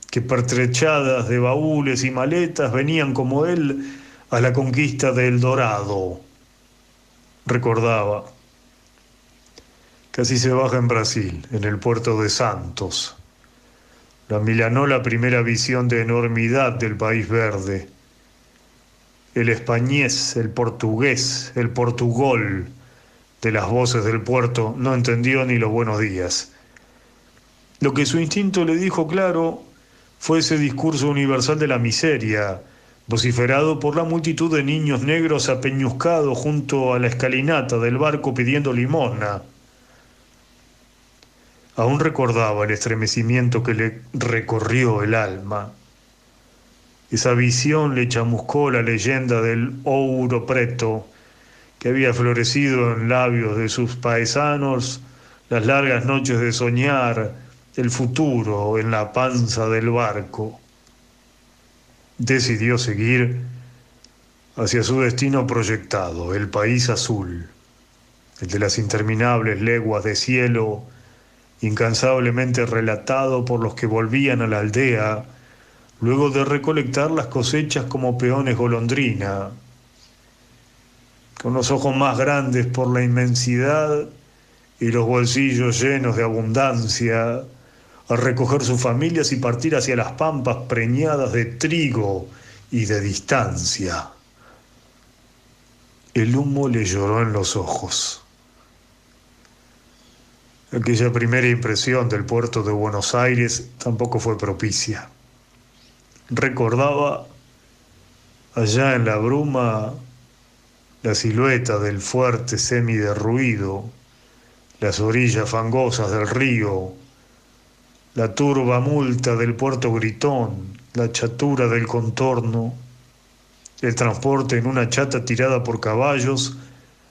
que pertrechadas de baúles y maletas venían como él a la conquista del Dorado. Recordaba, casi se baja en Brasil, en el puerto de Santos. La milanó la primera visión de enormidad del país verde. El españés, el portugués, el portugol de las voces del puerto no entendió ni los buenos días. Lo que su instinto le dijo claro fue ese discurso universal de la miseria, vociferado por la multitud de niños negros apeñuscados junto a la escalinata del barco pidiendo limosna. Aún recordaba el estremecimiento que le recorrió el alma. Esa visión le chamuscó la leyenda del Ouro Preto, que había florecido en labios de sus paisanos las largas noches de soñar el futuro en la panza del barco. Decidió seguir hacia su destino proyectado, el país azul, el de las interminables leguas de cielo, incansablemente relatado por los que volvían a la aldea luego de recolectar las cosechas como peones golondrina, con los ojos más grandes por la inmensidad y los bolsillos llenos de abundancia, a recoger sus familias y partir hacia las pampas preñadas de trigo y de distancia. El humo le lloró en los ojos. Aquella primera impresión del puerto de Buenos Aires tampoco fue propicia. Recordaba allá en la bruma la silueta del fuerte semiderruido, las orillas fangosas del río, la turba multa del puerto Gritón, la chatura del contorno, el transporte en una chata tirada por caballos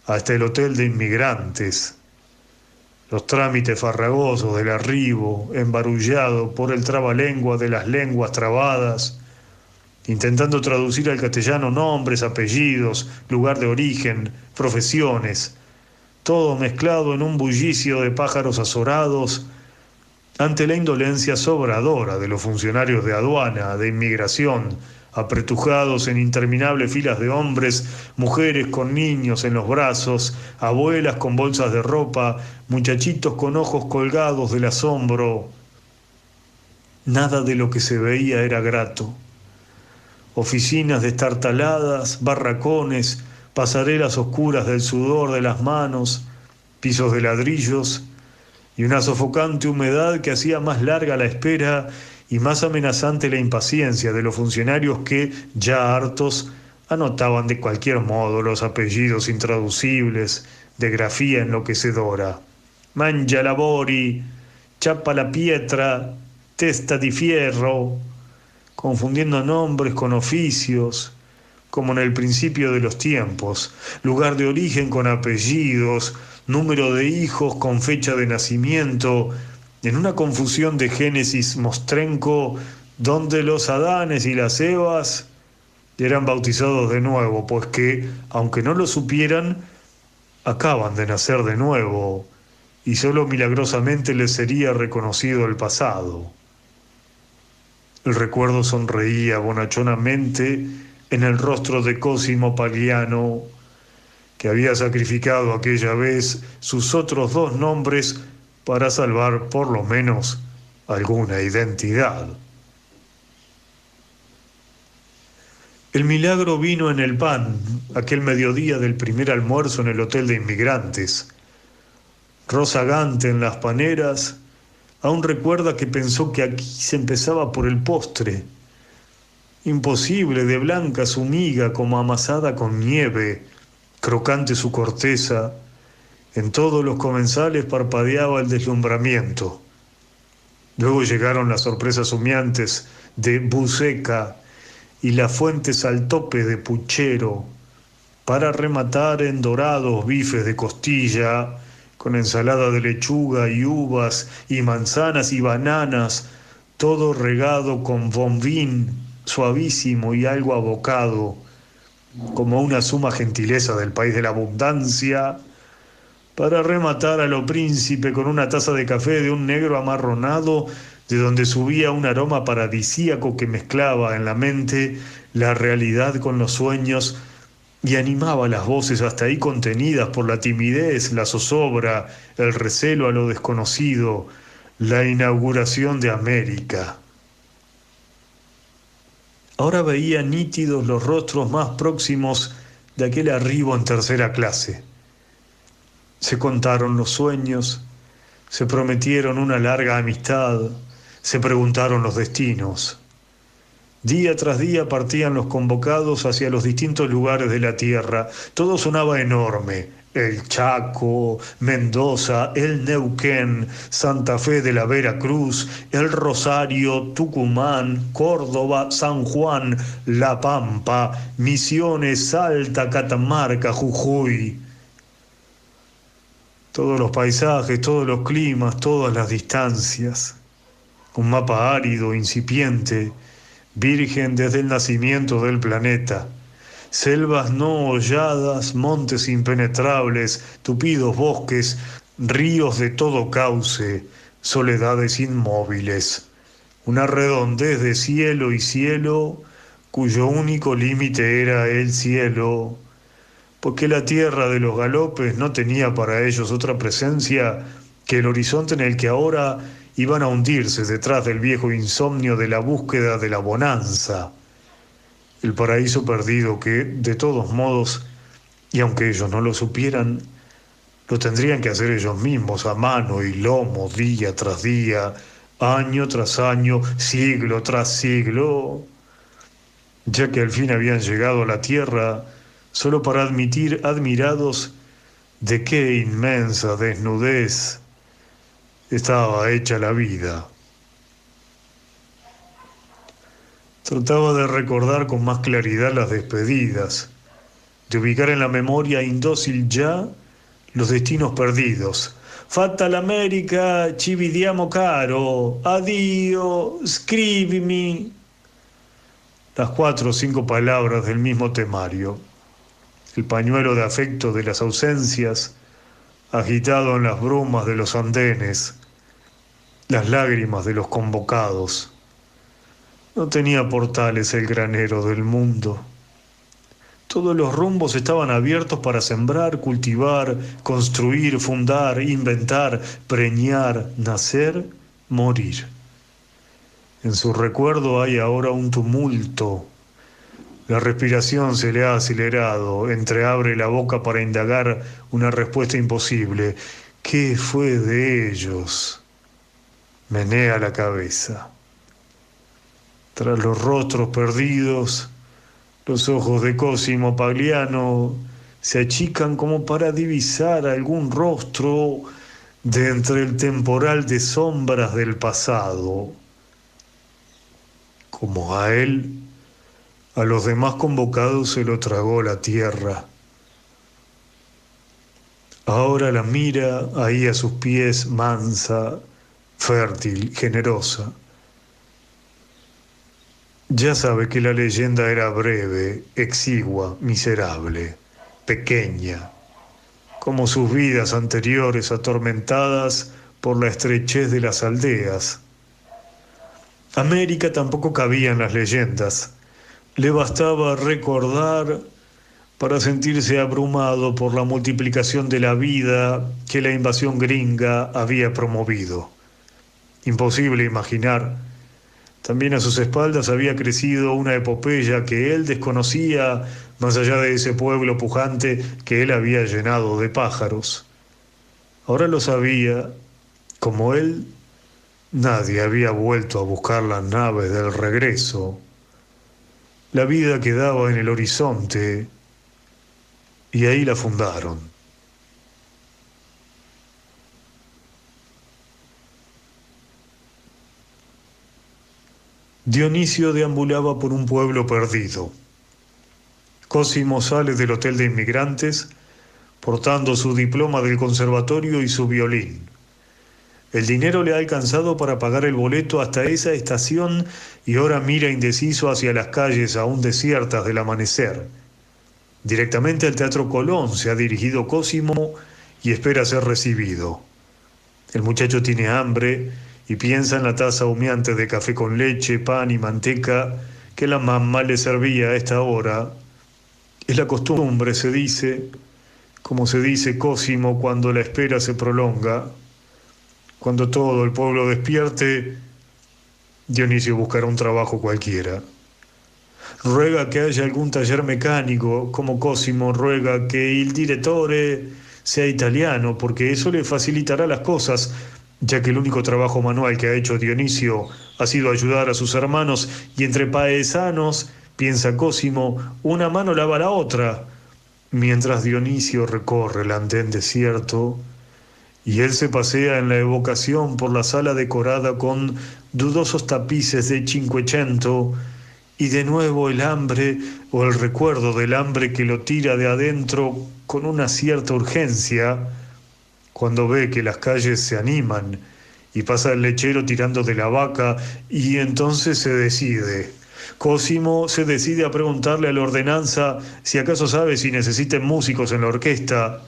hasta el hotel de inmigrantes, los trámites farragosos del arribo, embarullado por el trabalengua de las lenguas trabadas, intentando traducir al castellano nombres, apellidos, lugar de origen, profesiones, todo mezclado en un bullicio de pájaros azorados ante la indolencia sobradora de los funcionarios de aduana, de inmigración, apretujados en interminables filas de hombres, mujeres con niños en los brazos, abuelas con bolsas de ropa, muchachitos con ojos colgados del asombro. Nada de lo que se veía era grato. Oficinas destartaladas, barracones, pasarelas oscuras del sudor de las manos, pisos de ladrillos y una sofocante humedad que hacía más larga la espera y más amenazante la impaciencia de los funcionarios que, ya hartos, anotaban de cualquier modo los apellidos intraducibles de grafía enloquecedora. Mangia lavori, chapa la pietra, testa di fierro, confundiendo nombres con oficios, como en el principio de los tiempos, lugar de origen con apellidos, número de hijos con fecha de nacimiento, en una confusión de Génesis mostrenco, donde los Adanes y las Evas eran bautizados de nuevo, pues que, aunque no lo supieran, acaban de nacer de nuevo, y solo milagrosamente les sería reconocido el pasado. El recuerdo sonreía bonachonamente en el rostro de Cosimo Pagliano, que había sacrificado aquella vez sus otros dos nombres para salvar por lo menos alguna identidad. El milagro vino en el pan, aquel mediodía del primer almuerzo en el hotel de inmigrantes. Rozagante en las paneras, aún recuerda que pensó que aquí se empezaba por el postre. Imposible, de blanca su miga como amasada con nieve, crocante su corteza. En todos los comensales parpadeaba el deslumbramiento. Luego llegaron las sorpresas humeantes de buceca y las fuentes al tope de puchero, para rematar en dorados bifes de costilla, con ensalada de lechuga y uvas y manzanas y bananas, todo regado con bombín suavísimo y algo abocado, como una suma gentileza del país de la abundancia, para rematar a lo príncipe con una taza de café de un negro amarronado, de donde subía un aroma paradisíaco que mezclaba en la mente la realidad con los sueños y animaba las voces hasta ahí contenidas por la timidez, la zozobra, el recelo a lo desconocido, la inauguración de América. Ahora veía nítidos los rostros más próximos de aquel arribo en tercera clase. Se contaron los sueños, se prometieron una larga amistad, se preguntaron los destinos. Día tras día partían los convocados hacia los distintos lugares de la tierra. Todo sonaba enorme, el Chaco, Mendoza, el Neuquén, Santa Fe de la Veracruz, el Rosario, Tucumán, Córdoba, San Juan, La Pampa, Misiones, Salta, Catamarca, Jujuy. Todos los paisajes, todos los climas, todas las distancias. Un mapa árido, incipiente, virgen desde el nacimiento del planeta. Selvas no holladas, montes impenetrables, tupidos bosques, ríos de todo cauce, soledades inmóviles. Una redondez de cielo y cielo, cuyo único límite era el cielo, porque la tierra de los galopes no tenía para ellos otra presencia que el horizonte en el que ahora iban a hundirse detrás del viejo insomnio de la búsqueda de la bonanza, el paraíso perdido que, de todos modos, y aunque ellos no lo supieran, lo tendrían que hacer ellos mismos a mano y lomo, día tras día, año tras año, siglo tras siglo, ya que al fin habían llegado a la tierra solo para admitir admirados de qué inmensa desnudez estaba hecha la vida. Trataba de recordar con más claridad las despedidas, de ubicar en la memoria indócil ya los destinos perdidos. Fatal America, ci vediamo caro, addio, scrivimi. Las 4 o 5 palabras del mismo temario. El pañuelo de afecto de las ausencias, agitado en las brumas de los andenes, las lágrimas de los convocados. No tenía portales el granero del mundo. Todos los rumbos estaban abiertos para sembrar, cultivar, construir, fundar, inventar, preñar, nacer, morir. En su recuerdo hay ahora un tumulto. La respiración se le ha acelerado, entreabre la boca para indagar una respuesta imposible. ¿Qué fue de ellos? Menea la cabeza. Tras los rostros perdidos, los ojos de Cosimo Pagliano se achican como para divisar algún rostro de entre el temporal de sombras del pasado. Como a él, a los demás convocados se lo tragó la tierra. Ahora la mira ahí a sus pies, mansa, fértil, generosa. Ya sabe que la leyenda era breve, exigua, miserable, pequeña, como sus vidas anteriores atormentadas por la estrechez de las aldeas. América tampoco cabía en las leyendas. Le bastaba recordar para sentirse abrumado por la multiplicación de la vida que la invasión gringa había promovido. Imposible imaginar. También a sus espaldas había crecido una epopeya que él desconocía, más allá de ese pueblo pujante que él había llenado de pájaros. Ahora lo sabía, como él, nadie había vuelto a buscar las naves del regreso. La vida quedaba en el horizonte y ahí la fundaron. Dionisio deambulaba por un pueblo perdido. Cosimo sale del hotel de inmigrantes portando su diploma del conservatorio y su violín. El dinero le ha alcanzado para pagar el boleto hasta esa estación y ahora mira indeciso hacia las calles aún desiertas del amanecer. Directamente al Teatro Colón se ha dirigido Cosimo y espera ser recibido. El muchacho tiene hambre y piensa en la taza humeante de café con leche, pan y manteca que la mamá le servía a esta hora. Es la costumbre, se dice, como se dice Cosimo cuando la espera se prolonga. Cuando todo el pueblo despierte, Dionisio buscará un trabajo cualquiera. Ruega que haya algún taller mecánico, como Cosimo ruega que el direttore sea italiano, porque eso le facilitará las cosas, ya que el único trabajo manual que ha hecho Dionisio ha sido ayudar a sus hermanos, y entre paesanos, piensa Cosimo, una mano lava la otra. mientras Dionisio recorre el andén desierto y él se pasea en la evocación por la sala decorada con dudosos tapices de Cinquecento y de nuevo el hambre o el recuerdo del hambre que lo tira de adentro con una cierta urgencia cuando ve que las calles se animan y pasa el lechero tirando de la vaca y entonces se decide. Cosimo se decide a preguntarle a la ordenanza si acaso sabe si necesiten músicos en la orquesta.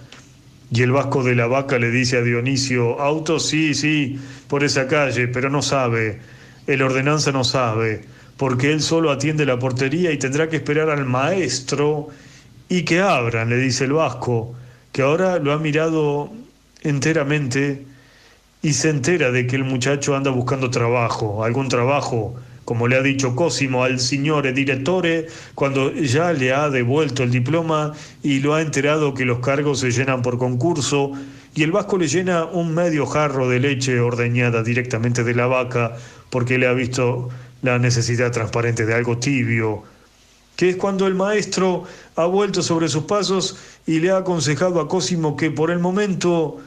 Y el vasco de la vaca le dice a Dionisio, autos sí, sí, por esa calle, pero no sabe. El ordenanza no sabe, porque él solo atiende la portería y tendrá que esperar al maestro y que abran, le dice el vasco, que ahora lo ha mirado enteramente y se entera de que el muchacho anda buscando trabajo, algún trabajo, como le ha dicho Cosimo al signore direttore, cuando ya le ha devuelto el diploma y lo ha enterado que los cargos se llenan por concurso, y el vasco le llena un medio jarro de leche ordeñada directamente de la vaca, porque le ha visto la necesidad transparente de algo tibio, que es cuando el maestro ha vuelto sobre sus pasos y le ha aconsejado a Cosimo que por el momento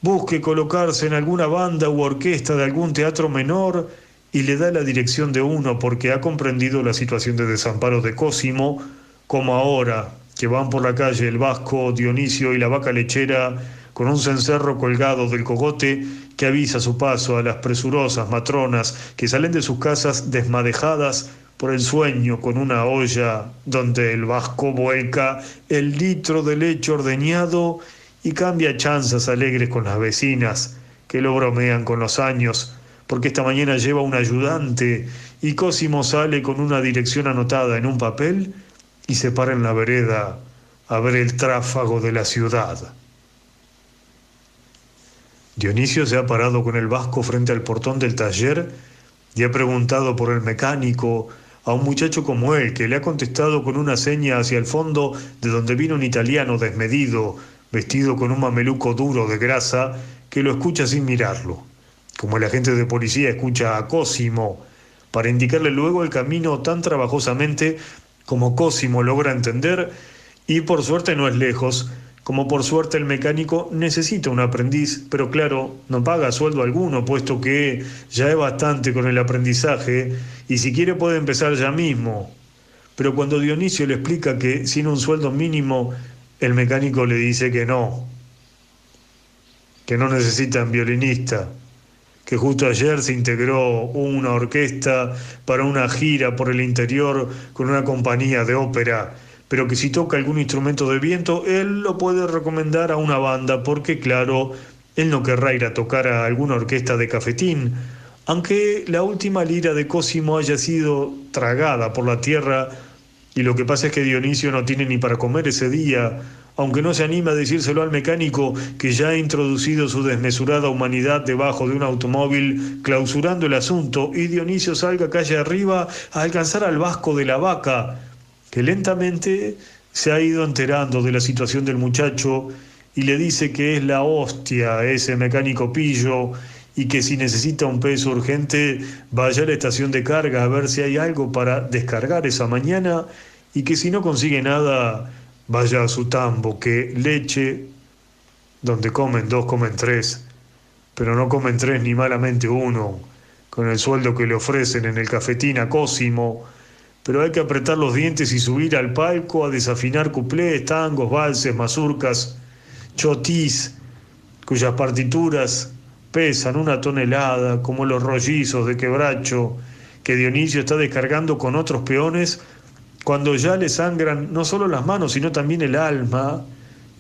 busque colocarse en alguna banda u orquesta de algún teatro menor y le da la dirección de uno porque ha comprendido la situación de desamparo de Cosimo, como ahora que van por la calle el vasco, Dionisio y la vaca lechera con un cencerro colgado del cogote que avisa su paso a las presurosas matronas que salen de sus casas desmadejadas por el sueño con una olla donde el vasco vuelca el litro de leche ordeñado y cambia chanzas alegres con las vecinas que lo bromean con los años, porque esta mañana lleva un ayudante y Cosimo sale con una dirección anotada en un papel y se para en la vereda a ver el tráfago de la ciudad. Dionisio se ha parado con el vasco frente al portón del taller y ha preguntado por el mecánico a un muchacho como él, que le ha contestado con una seña hacia el fondo de donde vino un italiano desmedido, vestido con un mameluco duro de grasa, que lo escucha sin mirarlo, como el agente de policía escucha a Cosimo, para indicarle luego el camino tan trabajosamente como Cosimo logra entender, y por suerte no es lejos, como por suerte el mecánico necesita un aprendiz, pero claro, no paga sueldo alguno, puesto que ya es bastante con el aprendizaje, y si quiere puede empezar ya mismo. Pero cuando Dionisio le explica que sin un sueldo mínimo, el mecánico le dice que no necesitan violinista, que justo ayer se integró una orquesta para una gira por el interior con una compañía de ópera, pero que si toca algún instrumento de viento, él lo puede recomendar a una banda, porque claro, él no querrá ir a tocar a alguna orquesta de cafetín, aunque la última lira de Cosimo haya sido tragada por la tierra, y lo que pasa es que Dionisio no tiene ni para comer ese día, aunque no se anima a decírselo al mecánico que ya ha introducido su desmesurada humanidad debajo de un automóvil, clausurando el asunto, y Dionisio salga calle arriba a alcanzar al vasco de la vaca, que lentamente se ha ido enterando de la situación del muchacho y le dice que es la hostia ese mecánico pillo y que si necesita un peso urgente vaya a la estación de carga a ver si hay algo para descargar esa mañana y que si no consigue nada vaya a su tambo, que leche, donde comen dos, comen tres, pero no comen tres ni malamente uno, con el sueldo que le ofrecen en el cafetín a Cosimo, pero hay que apretar los dientes y subir al palco a desafinar cuplés, tangos, valses, mazurcas, chotís, cuyas partituras pesan una tonelada, como los rollizos de quebracho que Dionisio está descargando con otros peones, cuando ya le sangran no solo las manos, sino también el alma,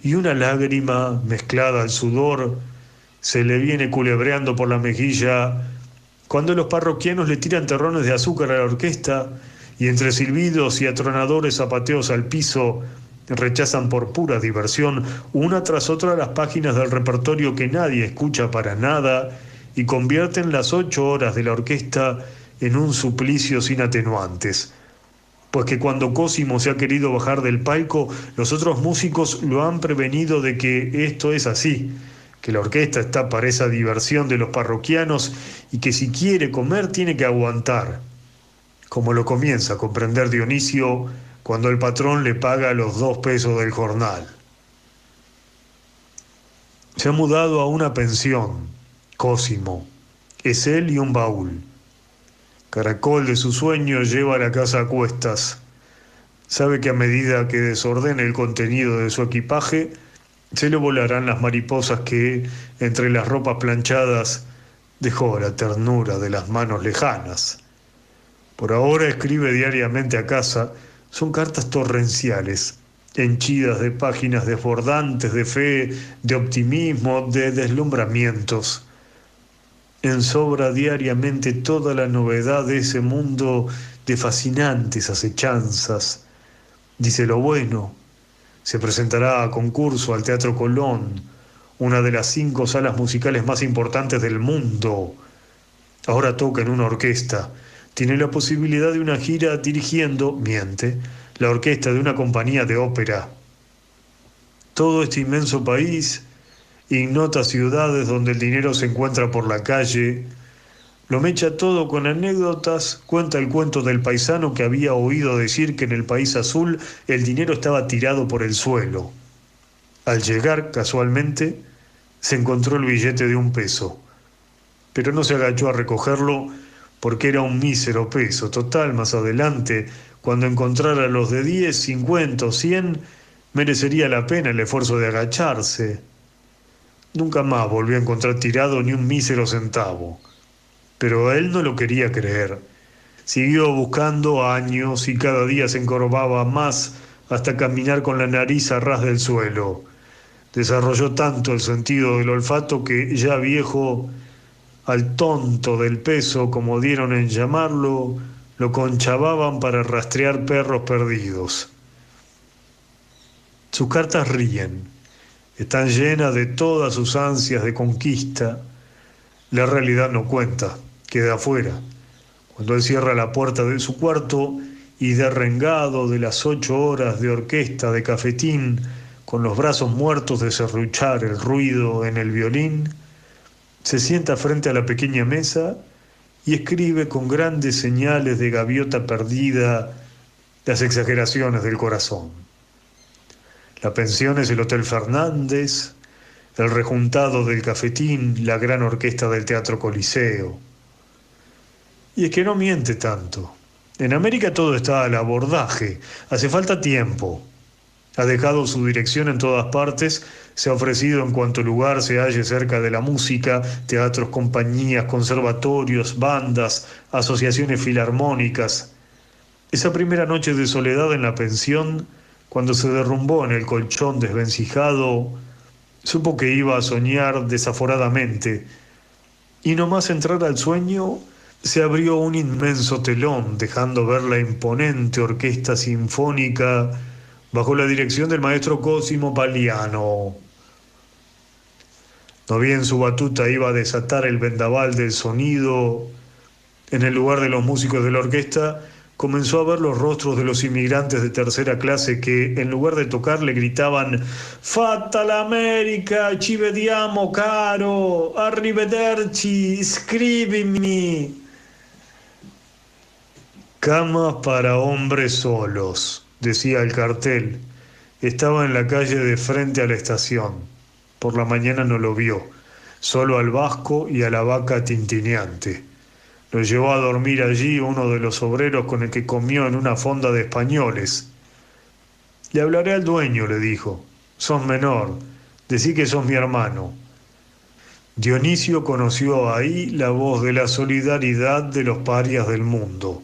y una lágrima mezclada al sudor se le viene culebreando por la mejilla, cuando los parroquianos le tiran terrones de azúcar a la orquesta, y entre silbidos y atronadores zapateos al piso, rechazan por pura diversión una tras otra las páginas del repertorio que nadie escucha para nada, y convierten las 8 horas de la orquesta en un suplicio sin atenuantes. Pues que cuando Cosimo se ha querido bajar del palco, los otros músicos lo han prevenido de que esto es así, que la orquesta está para esa diversión de los parroquianos y que si quiere comer tiene que aguantar. Como lo comienza a comprender Dionisio cuando el patrón le paga los 2 pesos del jornal. Se ha mudado a una pensión, Cosimo. Es él y un baúl. Caracol de su sueño lleva la casa a cuestas. Sabe que a medida que desordene el contenido de su equipaje, se le volarán las mariposas que, entre las ropas planchadas, dejó la ternura de las manos lejanas. Por ahora escribe diariamente a casa, son cartas torrenciales, henchidas de páginas desbordantes de fe, de optimismo, de deslumbramientos. Ensobra diariamente toda la novedad de ese mundo de fascinantes acechanzas. Dice lo bueno, se presentará a concurso al Teatro Colón, una de las 5 salas musicales más importantes del mundo. Ahora toca en una orquesta. Tiene la posibilidad de una gira dirigiendo, miente, la orquesta de una compañía de ópera. Todo este inmenso país, ignotas ciudades donde el dinero se encuentra por la calle, lo mecha todo con anécdotas, cuenta el cuento del paisano que había oído decir que en el país azul el dinero estaba tirado por el suelo. Al llegar, casualmente, se encontró el billete de 1 peso, pero no se agachó a recogerlo porque era un mísero peso. Total, más adelante, cuando encontrara los de 10, 50 o 100, merecería la pena el esfuerzo de agacharse. Nunca más volvió a encontrar tirado ni un mísero centavo. Pero él no lo quería creer. Siguió buscando años y cada día se encorvaba más hasta caminar con la nariz a ras del suelo. Desarrolló tanto el sentido del olfato que, ya viejo, al tonto del peso, como dieron en llamarlo, lo conchavaban para rastrear perros perdidos. Sus cartas ríen, están llenas de todas sus ansias de conquista. La realidad no cuenta, queda afuera. Cuando él cierra la puerta de su cuarto y, derrengado de las 8 horas de orquesta de cafetín, con los brazos muertos de serruchar el ruido en el violín, se sienta frente a la pequeña mesa y escribe con grandes señales de gaviota perdida las exageraciones del corazón. La pensión es el Hotel Fernández, el rejuntado del cafetín, la gran orquesta del Teatro Coliseo. Y es que no miente tanto. En América todo está al abordaje, hace falta tiempo. Ha dejado su dirección en todas partes, se ha ofrecido en cuanto lugar se halle cerca de la música, teatros, compañías, conservatorios, bandas, asociaciones filarmónicas. Esa primera noche de soledad en la pensión, cuando se derrumbó en el colchón desvencijado, supo que iba a soñar desaforadamente, y nomás entrar al sueño, se abrió un inmenso telón, dejando ver la imponente orquesta sinfónica bajo la dirección del maestro Cosimo Paliano. No bien su batuta iba a desatar el vendaval del sonido, en el lugar de los músicos de la orquesta, comenzó a ver los rostros de los inmigrantes de tercera clase que, en lugar de tocar, le gritaban «Fatta l'America, ci vediamo caro, arrivederci, scrivimi». Camas para hombres solos, decía el cartel. Estaba en la calle de frente a la estación. Por la mañana no lo vio, solo al vasco y a la vaca tintineante. Lo llevó a dormir allí uno de los obreros con el que comió en una fonda de españoles. «Le hablaré al dueño», le dijo. «Sos menor, decí que sos mi hermano». Dionisio conoció ahí la voz de la solidaridad de los parias del mundo.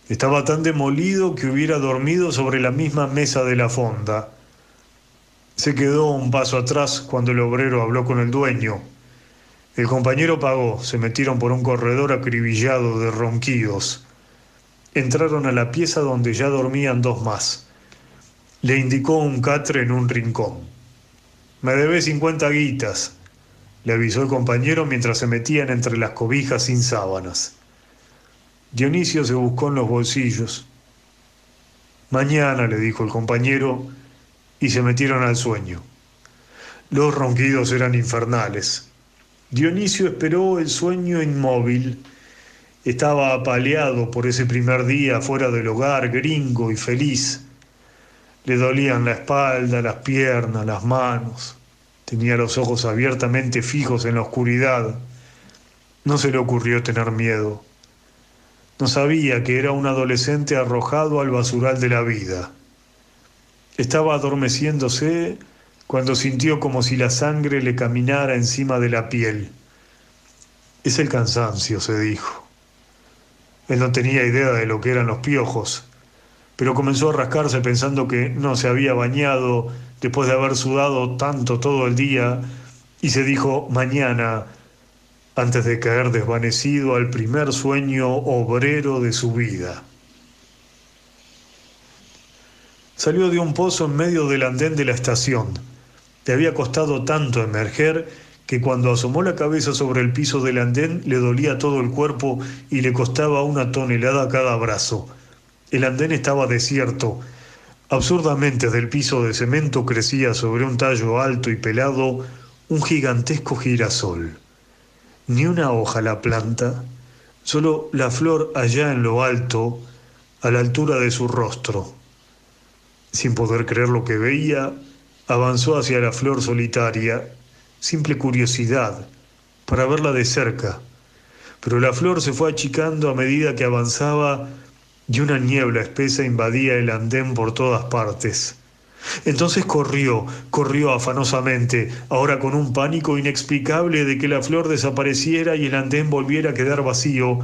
Estaba tan demolido que hubiera dormido sobre la misma mesa de la fonda. Se quedó un paso atrás cuando el obrero habló con el dueño. El compañero pagó, se metieron por un corredor acribillado de ronquidos. Entraron a la pieza donde ya dormían 2 más. Le indicó un catre en un rincón. «Me debés 50 guitas», le avisó el compañero mientras se metían entre las cobijas sin sábanas. Dionisio se buscó en los bolsillos. «Mañana», le dijo el compañero, y se metieron al sueño. Los ronquidos eran infernales. Dionisio esperó el sueño inmóvil Estaba apaleado por ese primer día fuera del hogar, gringo y feliz. Le dolían la espalda, las piernas, las manos. Tenía los ojos abiertamente fijos en la oscuridad. No se le ocurrió tener miedo. No sabía que era un adolescente arrojado al basural de la vida. Estaba adormeciéndose cuando sintió como si la sangre le caminara encima de la piel. Es el cansancio, se dijo. Él no tenía idea de lo que eran los piojos, pero comenzó a rascarse pensando que no se había bañado después de haber sudado tanto todo el día y se dijo mañana, antes de caer desvanecido al primer sueño obrero de su vida. Salió de un pozo en medio del andén de la estación. Le había costado tanto emerger que cuando asomó la cabeza sobre el piso del andén le dolía todo el cuerpo y le costaba 1 tonelada cada brazo. El andén estaba desierto. Absurdamente del piso de cemento crecía sobre un tallo alto y pelado un gigantesco girasol. Ni una hoja la planta, solo la flor allá en lo alto, a la altura de su rostro. Sin poder creer lo que veía, avanzó hacia la flor solitaria, simple curiosidad, para verla de cerca. Pero la flor se fue achicando a medida que avanzaba y una niebla espesa invadía el andén por todas partes. Entonces corrió afanosamente, ahora con un pánico inexplicable de que la flor desapareciera y el andén volviera a quedar vacío,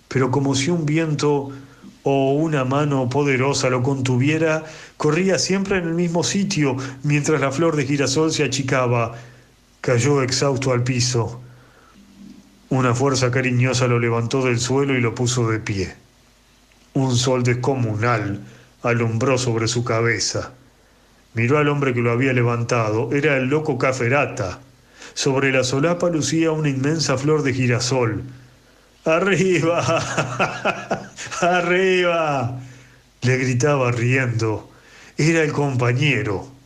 pero como si un viento o una mano poderosa lo contuviera, corría siempre en el mismo sitio mientras la flor de girasol se achicaba. Cayó exhausto al piso. Una fuerza cariñosa lo levantó del suelo y lo puso de pie. Un sol descomunal alumbró sobre su cabeza. Miró al hombre que lo había levantado. Era el loco Caferata. Sobre la solapa lucía una inmensa flor de girasol. ¡Arriba! ¡Arriba! Le gritaba riendo. Era el compañero.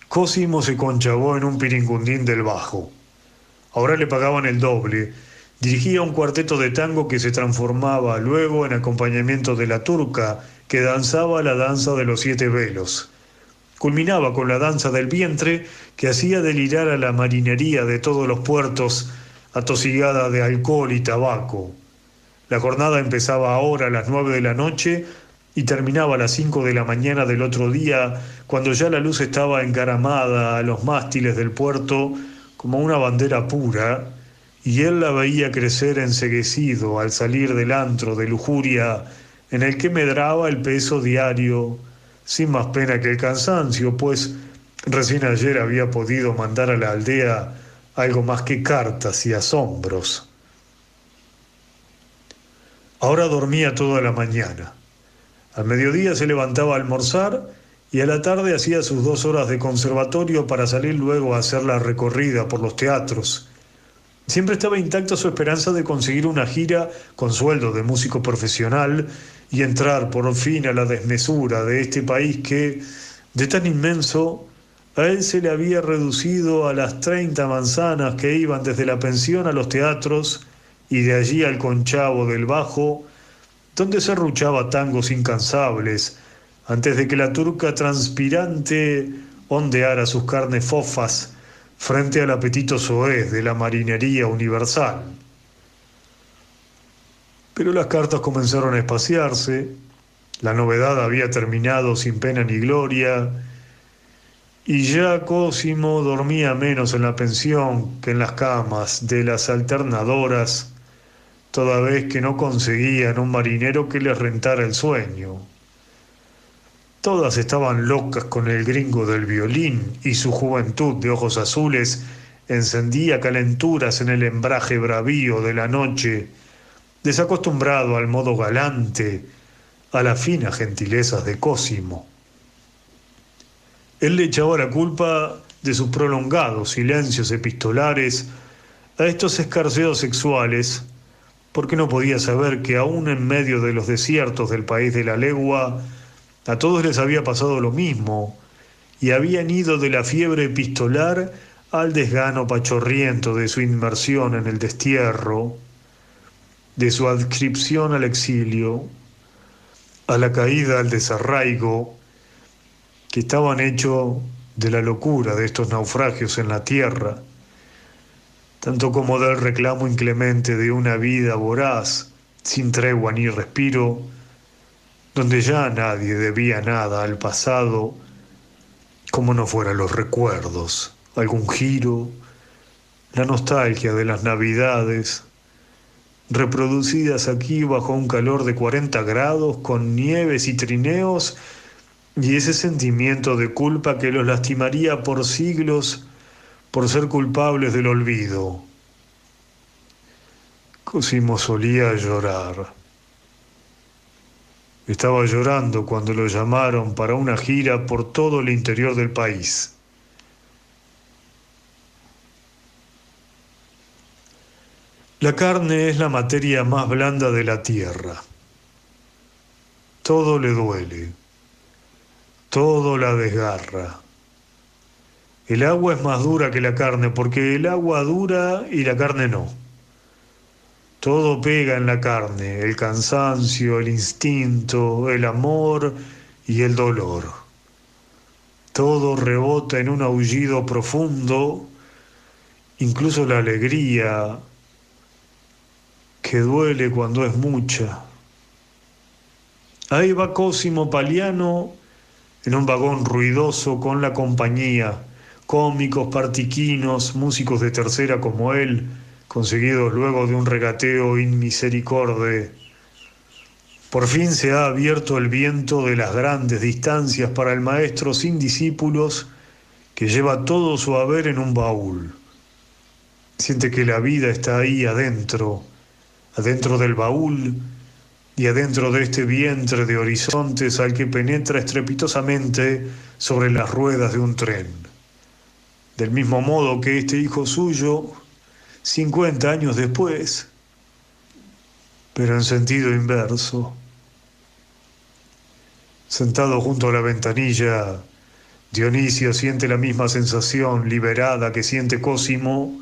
Cosimo se conchabó en un piringundín del bajo. Ahora le pagaban el doble. Dirigía un cuarteto de tango que se transformaba luego en acompañamiento de la turca, que danzaba la danza de los 7 velos. Culminaba con la danza del vientre, que hacía delirar a la marinería de todos los puertos, atosigada de alcohol y tabaco. La jornada empezaba ahora a las 9 de la noche y terminaba a las 5 de la mañana del otro día, cuando ya la luz estaba encaramada a los mástiles del puerto como una bandera pura, y él la veía crecer enceguecido al salir del antro de lujuria en el que medraba el peso diario, sin más pena que el cansancio, pues recién ayer había podido mandar a la aldea algo más que cartas y asombros. Ahora dormía toda la mañana. Al mediodía se levantaba a almorzar y a la tarde hacía sus 2 horas de conservatorio para salir luego a hacer la recorrida por los teatros. Siempre estaba intacta su esperanza de conseguir una gira con sueldo de músico profesional y entrar por fin a la desmesura de este país que, de tan inmenso, a él se le había reducido a las 30 manzanas que iban desde la pensión a los teatros y de allí al conchavo del bajo, donde se ruchaba tangos incansables, antes de que la turca transpirante ondeara sus carnes fofas frente al apetito soez de la marinería universal. Pero las cartas comenzaron a espaciarse, la novedad había terminado sin pena ni gloria, y ya Cosimo dormía menos en la pensión que en las camas de las alternadoras, toda vez que no conseguían un marinero que les rentara el sueño. Todas estaban locas con el gringo del violín y su juventud de ojos azules encendía calenturas en el embrague bravío de la noche, desacostumbrado al modo galante, a las finas gentilezas de Cosimo. Él le echaba la culpa de sus prolongados silencios epistolares a estos escarceos sexuales, porque no podía saber que aún en medio de los desiertos del país de la legua, a todos les había pasado lo mismo, y habían ido de la fiebre epistolar al desgano pachorriento de su inmersión en el destierro, de su adscripción al exilio, a la caída al desarraigo, que estaban hechos de la locura de estos naufragios en la tierra, tanto como del reclamo inclemente de una vida voraz, sin tregua ni respiro, donde ya nadie debía nada al pasado, como no fueran los recuerdos, algún giro, la nostalgia de las navidades, reproducidas aquí bajo un calor de 40 grados, con nieves y trineos, y ese sentimiento de culpa que los lastimaría por siglos por ser culpables del olvido. Cosimo solía llorar. Estaba llorando cuando lo llamaron para una gira por todo el interior del país. La carne es la materia más blanda de la tierra. Todo le duele, todo la desgarra. El agua es más dura que la carne porque el agua dura y la carne no. Todo pega en la carne, el cansancio, el instinto, el amor y el dolor. Todo rebota en un aullido profundo, incluso la alegría, que duele cuando es mucha. Ahí va Cosimo Paliano en un vagón ruidoso con la compañía, cómicos, partiquinos, músicos de tercera como él, conseguidos luego de un regateo inmisericorde. Por fin se ha abierto el viento de las grandes distancias para el maestro sin discípulos que lleva todo su haber en un baúl. Siente que la vida está ahí adentro, adentro del baúl y adentro de este vientre de horizontes al que penetra estrepitosamente sobre las ruedas de un tren. Del mismo modo que este hijo suyo, 50 años después, pero en sentido inverso. Sentado junto a la ventanilla, Dionisio siente la misma sensación liberada que siente Cosimo,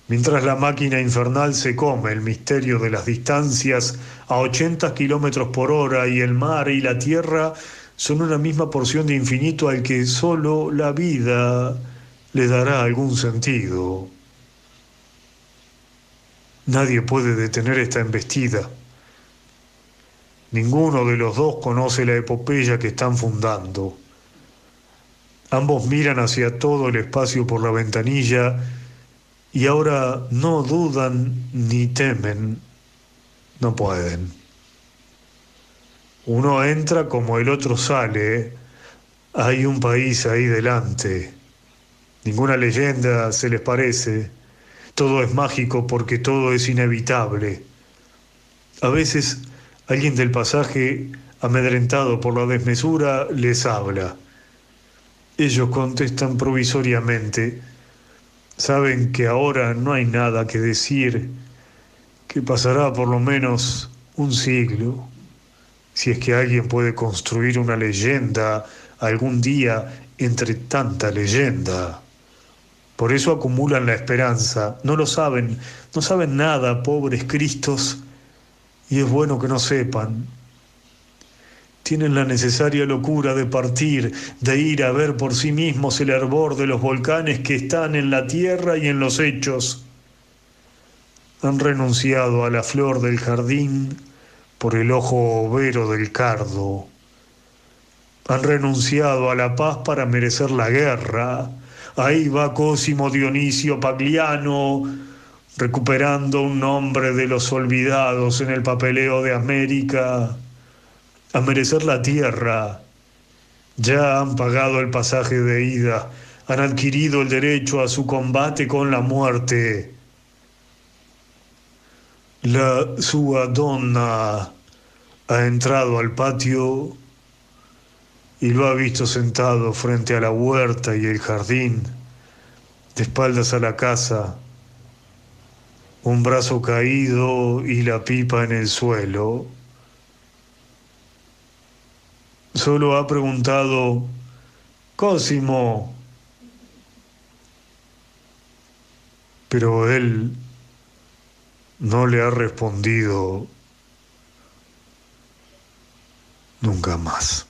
mientras la máquina infernal se come el misterio de las distancias a 80 kilómetros por hora y el mar y la tierra son una misma porción de infinito al que solo la vida le dará algún sentido. Nadie puede detener esta embestida. Ninguno de los dos conoce la epopeya que están fundando. Ambos miran hacia todo el espacio por la ventanilla y ahora no dudan ni temen, no pueden. Uno entra como el otro sale, hay un país ahí delante. Ninguna leyenda se les parece, todo es mágico porque todo es inevitable. A veces alguien del pasaje, amedrentado por la desmesura, les habla. Ellos contestan provisoriamente. Saben que ahora no hay nada que decir, que pasará por lo menos un siglo, si es que alguien puede construir una leyenda algún día entre tanta leyenda. Por eso acumulan la esperanza. No lo saben, no saben nada, pobres Cristos, y es bueno que no sepan. Tienen la necesaria locura de partir, de ir a ver por sí mismos el hervor de los volcanes que están en la tierra y en los hechos. Han renunciado a la flor del jardín por el ojo overo del cardo. Han renunciado a la paz para merecer la guerra. Ahí va Cosimo Dionisio Pagliano, recuperando un nombre de los olvidados en el papeleo de América, a merecer la tierra. Ya han pagado el pasaje de ida, han adquirido el derecho a su combate con la muerte. La sua donna ha entrado al patio y lo ha visto sentado frente a la huerta y el jardín, de espaldas a la casa, un brazo caído y la pipa en el suelo. Solo ha preguntado: Cosimo, pero él no le ha respondido nunca más.